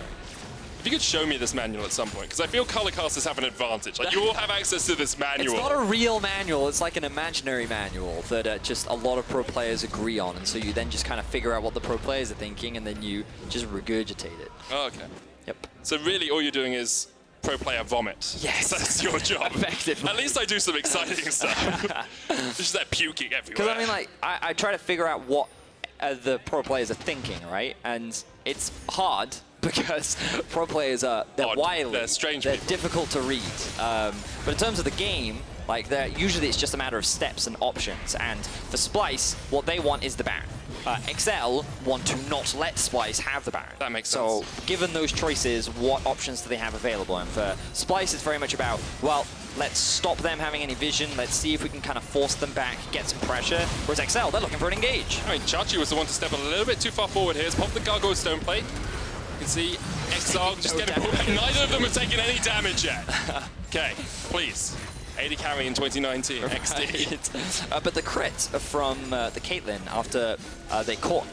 If you could show me this manual at some point, because I feel color casters have an advantage. Like, you all have access to this manual. It's not a real manual, it's like an imaginary manual that just a lot of pro players agree on, and so you then just kind of figure out what the pro players are thinking, and then you just regurgitate it. Oh, okay. Yep. So really all you're doing is pro player vomit. Yes. That's your job. Effectively. At least I do some exciting stuff. Just that puking everywhere. Because I mean, like, I try to figure out what the pro players are thinking, right? And it's hard, because pro players they're wily, they're strange they're people. difficult to read. But in terms of the game, like usually it's just a matter of steps and options. And for Splyce, what they want is the Baron. exceL want to not let Splyce have the Baron. That makes sense. sense. So given those choices, what options do they have available? And for Splyce, it's very much about, well, let's stop them having any vision. Let's see if we can kind of force them back, get some pressure. Whereas exceL, they're looking for an engage. I mean, Chachi was the one to step a little bit too far forward here. He's popped the Gargoyle Stone Plate. You can see Exile just getting pulled back. Neither of them have taken any damage yet. Okay, please. AD carry in 2019, Right. XD. But the crit from the Caitlyn after they caught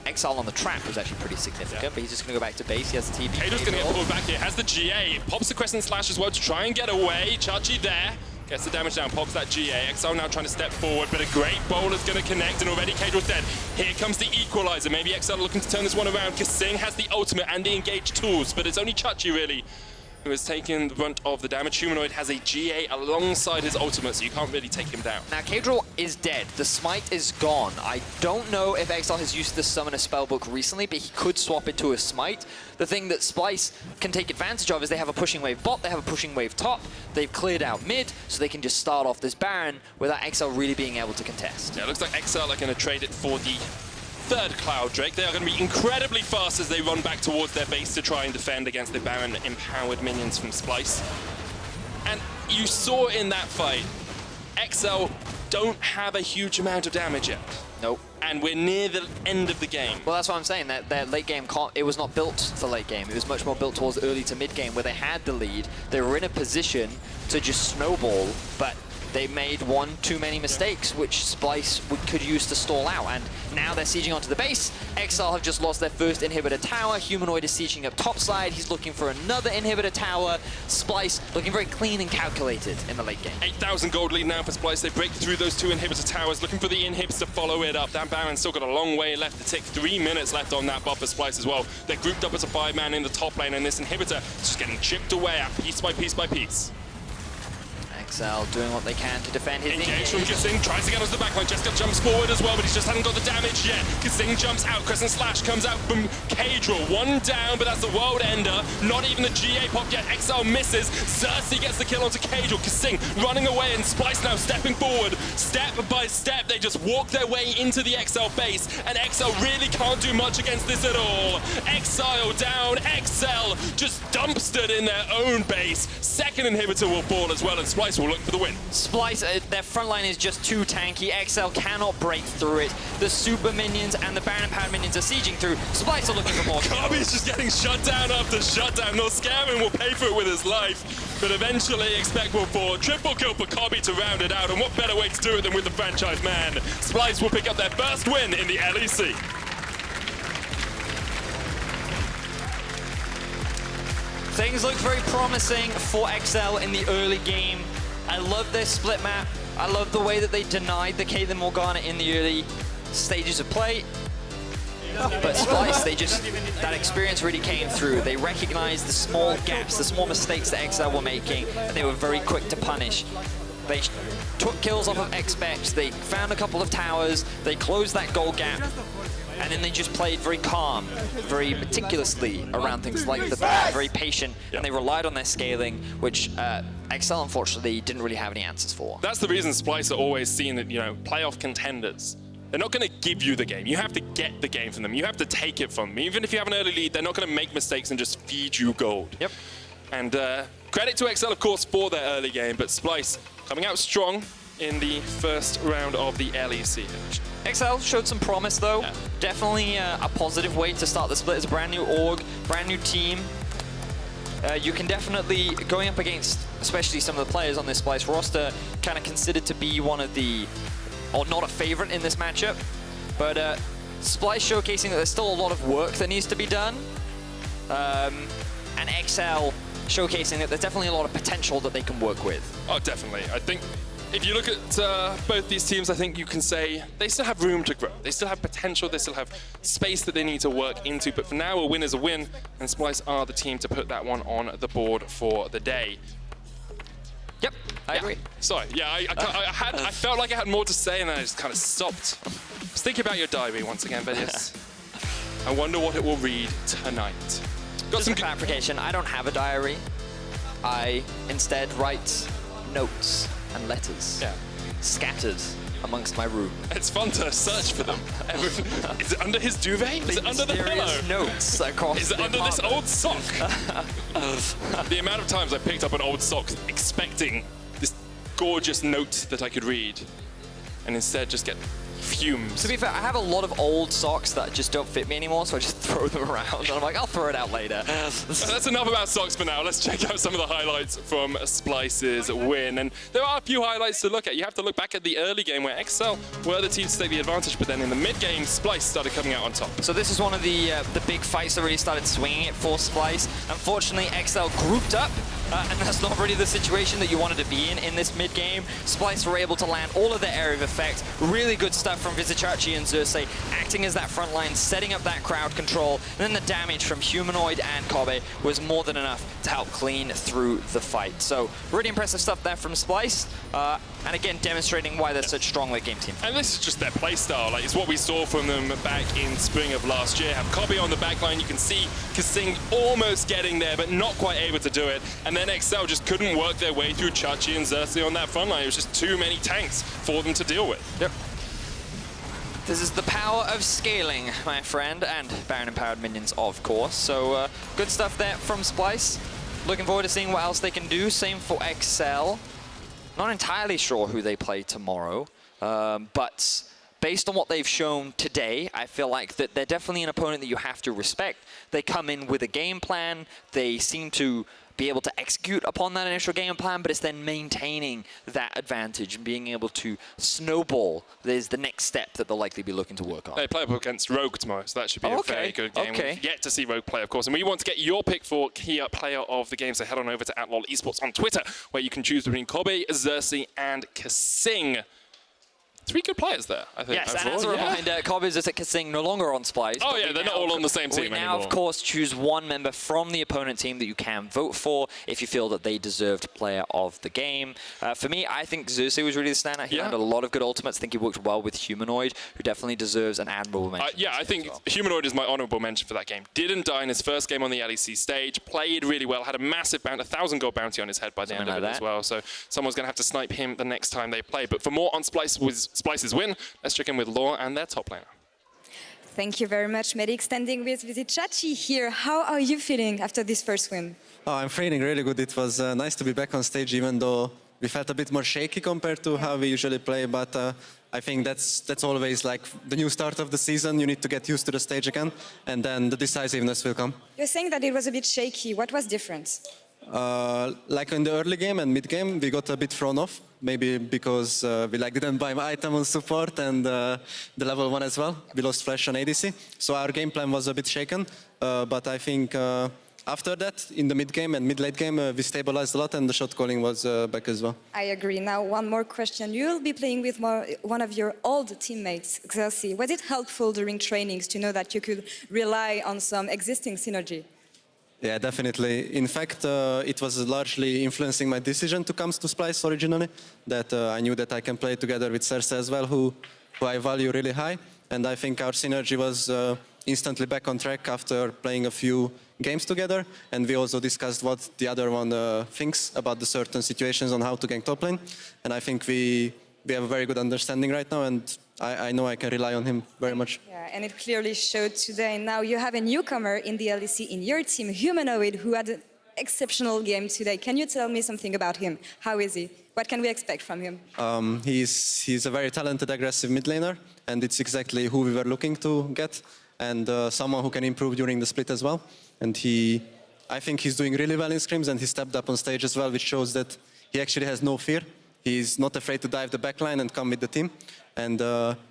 exceL on the trap was actually pretty significant, but he's just going to go back to base. He has the TP. Caedral's going to get pulled back here. Has the GA. Pops the Crescent Slash as well to try and get away. Chachi there. Gets the damage down, pops that GA. exceL now trying to step forward, but a great bowler's going to connect, and already Caedral's dead. Here comes the equalizer. Maybe exceL looking to turn this one around. kaSing has the ultimate and the engage tools, but it's only Chachi really who has taken the brunt of the damage. Humanoid has a GA alongside his ultimate, so you can't really take him down. Now, Caedral is dead. The smite is gone. I don't know if exceL has used the Summoner spellbook recently, but he could swap it to a smite. The thing that Splyce can take advantage of is they have a pushing wave bot, they have a pushing wave top, they've cleared out mid, so they can just start off this Baron without exceL really being able to contest. Yeah, it looks like exceL are going to trade it for the third Cloud Drake. They are going to be incredibly fast as they run back towards their base to try and defend against the Baron empowered minions from Splyce. And you saw in that fight, exceL don't have a huge amount of damage yet. Nope. And we're near the end of the game. Well, that's what I'm saying, that their late game, it was not built for late game. It was much more built towards early to mid game where they had the lead. They were in a position to just snowball, but they made one too many mistakes, which Splyce could use to stall out. And now they're sieging onto the base. exceL have just lost their first inhibitor tower. Humanoid is sieging up topside. He's looking for another inhibitor tower. Splyce looking very clean and calculated in the late game. 8,000 gold lead now for Splyce. They break through those two inhibitor towers, looking for the inhibs to follow it up. That Baron's still got a long way left to tick. 3 minutes left on that buff for Splyce as well. They're grouped up as a 5-man in the top lane, and this inhibitor is just getting chipped away at piece by piece by piece. exceL doing what they can to defend his Engage from kaSing, tries to get onto the backline. Jeskla jumps forward as well, but he just hasn't got the damage yet. kaSing jumps out, Crescent Slash comes out from Caedral. One down, but that's the world ender. Not even the GA pop yet. exceL misses. Xerxe gets the kill onto Caedral. kaSing running away, and Splyce now stepping forward. Step by step, they just walk their way into the exceL base, and exceL really can't do much against this at all. Exile down, exceL just dumpstered in their own base. Second inhibitor will fall as well, and Splyce will look for the win. Splyce, their front line is just too tanky. exceL cannot break through it. The super minions and the Baron powered minions are sieging through. Splyce are looking for more kills. Kobbe's just getting shut down after shutdown. Norskeren will pay for it with his life, but eventually expect will fall. Triple kill for Kobbe to round it out, and what better way to do it than with the franchise man. Splyce will pick up their first win in the LEC. Things look very promising for exceL in the early game. I love their split map. I love the way that they denied the Caitlyn Morgana in the early stages of play. But Splyce, that experience really came through. They recognized the small gaps, the small mistakes that exceL were making, and they were very quick to punish. They took kills off of expeX, they found a couple of towers, they closed that gold gap, and then they just played very calm, very meticulously around things like the back, very patient, and they relied on their scaling, which exceL unfortunately didn't really have any answers for. That's the reason Splyce are always seen that, you know, playoff contenders. They're not going to give you the game. You have to get the game from them. You have to take it from them. Even if you have an early lead, they're not going to make mistakes and just feed you gold. Yep. And credit to exceL, of course, for their early game, but Splyce coming out strong in the first round of the LEC. exceL showed some promise, though. Yeah. Definitely a positive way to start the split. It's a brand new org, brand new team. You can definitely, going up against, especially some of the players on this Splyce roster, kind of considered to be one of the, or not a favorite in this matchup. But Splyce showcasing that there's still a lot of work that needs to be done. And exceL showcasing that there's definitely a lot of potential that they can work with. Oh, definitely. I think if you look at both these teams, I think you can say they still have room to grow. They still have potential. They still have space that they need to work into. But for now, a win is a win, and Splyce are the team to put that one on the board for the day. Yep, I agree. Sorry, yeah, I felt like I had more to say, and then I just kind of stopped. Just think about your diary once again, Vedius. I wonder what it will read tonight. Got Just some a clarification, I don't have a diary. I instead write notes and letters scattered amongst my room. It's fun to search for them. Is it under his duvet? Is it under the pillow? Notes across. Is it under this old sock? The amount of times I picked up an old sock expecting this gorgeous note that I could read, and instead just get fumes. To be fair, I have a lot of old socks that just don't fit me anymore, so I just throw them around, and I'm like, I'll throw it out later. That's enough about socks for now. Let's check out some of the highlights from Splyce's win. And there are a few highlights to look at. You have to look back at the early game where exceL were the team to take the advantage, but then in the mid-game, Splyce started coming out on top. So this is one of the big fights that really started swinging it for Splyce. Unfortunately, exceL grouped up, and that's not really the situation that you wanted to be in this mid-game. Splyce were able to land all of their area of effect. Really good stuff from Vizicsacsi and Xerxe, acting as that front line, setting up that crowd control. And then the damage from Humanoid and Kobbe was more than enough to help clean through the fight. So really impressive stuff there from Splyce. And again, demonstrating why they're such a strong late game team. And this is just their play style. Like, it's what we saw from them back in spring of last year. Have Kobbe on the back line. You can see kaSing almost getting there, but not quite able to do it. And then exceL just couldn't work their way through Chachi and Xerxe on that front line. It was just too many tanks for them to deal with. Yep. This is the power of scaling, my friend, and Baron-empowered minions, of course. So good stuff there from Splyce. Looking forward to seeing what else they can do. Same for exceL. Not entirely sure who they play tomorrow, but based on what they've shown today, I feel like that they're definitely an opponent that you have to respect. They come in with a game plan. They seem to be able to execute upon that initial game plan, but it's then maintaining that advantage and being able to snowball is the next step that they'll likely be looking to work on. They play up against Rogue tomorrow, so that should be a very good game. We've yet to see Rogue play, of course, and we want to get your pick for key player of the game, so head on over to @LOL Esports on Twitter, where you can choose between Kobbe, Xerxe, and kaSing. 3 good players there, I think. Yes, and as a reminder, Kobbe is at kaSing no longer on Splyce. Oh yeah, they're not all on the same team anymore. We now, of course, choose one member from the opponent team that you can vote for if you feel that they deserved player of the game. For me, I think Xerxe was really the standout. He had a lot of good ultimates. I think he worked well with Humanoid, who definitely deserves an admirable mention. Yeah, I think Humanoid is my honorable mention for that game. Didn't die in his first game on the LEC stage, played really well, had a massive bounty, 1,000 gold bounty on his head by the end of it as well. So someone's going to have to snipe him the next time they play. But for more on Splyce's win, let's check in with Laure and their top laner. Thank you very much, Medic. Standing with Vizicsacsi here. How are you feeling after this first win? Oh, I'm feeling really good. It was nice to be back on stage, even though we felt a bit more shaky compared to how we usually play. But I think that's always like the new start of the season. You need to get used to the stage again, and then the decisiveness will come. You're saying that it was a bit shaky. What was different? Like in the early game and mid game, we got a bit thrown off. Maybe because we didn't buy my item on support and the level 1 as well. We lost Flash on ADC. So our game plan was a bit shaken. But I think after that, in the mid game and mid-late game, we stabilized a lot and the shot calling was back as well. I agree. Now, one more question. You'll be playing with one of your old teammates, Xerxe. Was it helpful during trainings to know that you could rely on some existing synergy? Yeah, definitely. In fact, it was largely influencing my decision to come to Splyce originally, that I knew that I can play together with Xerxe as well, who I value really high. And I think our synergy was instantly back on track after playing a few games together. And we also discussed what the other one thinks about the certain situations on how to gank top lane. And I think we have a very good understanding right now, and I know I can rely on him very much. Yeah, and it clearly showed today. Now you have a newcomer in the LEC in your team, Humanoid, who had an exceptional game today. Can you tell me something about him? How is he? What can we expect from him? He's a very talented, aggressive mid laner, and it's exactly who we were looking to get, and someone who can improve during the split as well. And I think he's doing really well in scrims, and he stepped up on stage as well, which shows that he actually has no fear. He's not afraid to dive the backline and come with the team. And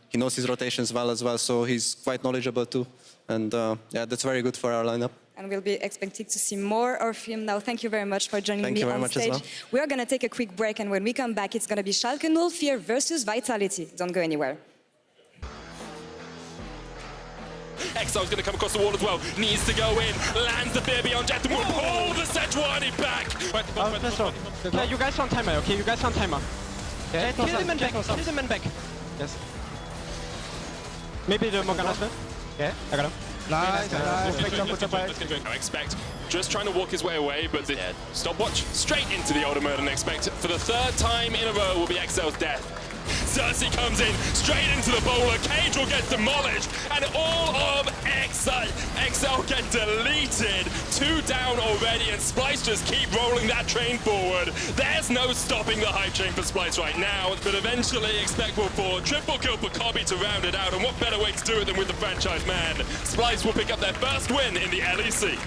he knows his rotations well as well, so he's quite knowledgeable too. And yeah, that's very good for our lineup. And we'll be expecting to see more of him now. Thank you very much for joining me on stage. Well. We are going to take a quick break, and when we come back, it's going to be Schalke 04 versus Vitality. Don't go anywhere. Exile's going to come across the wall as well. Needs to go in. Lands the fear beyond Jet and will pull the Sejuani back. Yeah, you guys on timer, okay? You guys on timer. Yeah, kill them and back. Kill them and back. Yes. Maybe the Morgana spell. Yeah, I got him. Nice. I expect just trying to walk his way away, but the stopwatch straight into the ultimate, and expect for the third time in a row will be exceL's death. Xerxe comes in, straight into the bowler, Caedral gets demolished, and all of exceL get deleted. 2 down already, and Splyce just keep rolling that train forward. There's no stopping the hype train for Splyce right now, but eventually expect will fall. Triple kill for Kobbe to round it out, and what better way to do it than with the franchise man. Splyce will pick up their first win in the LEC.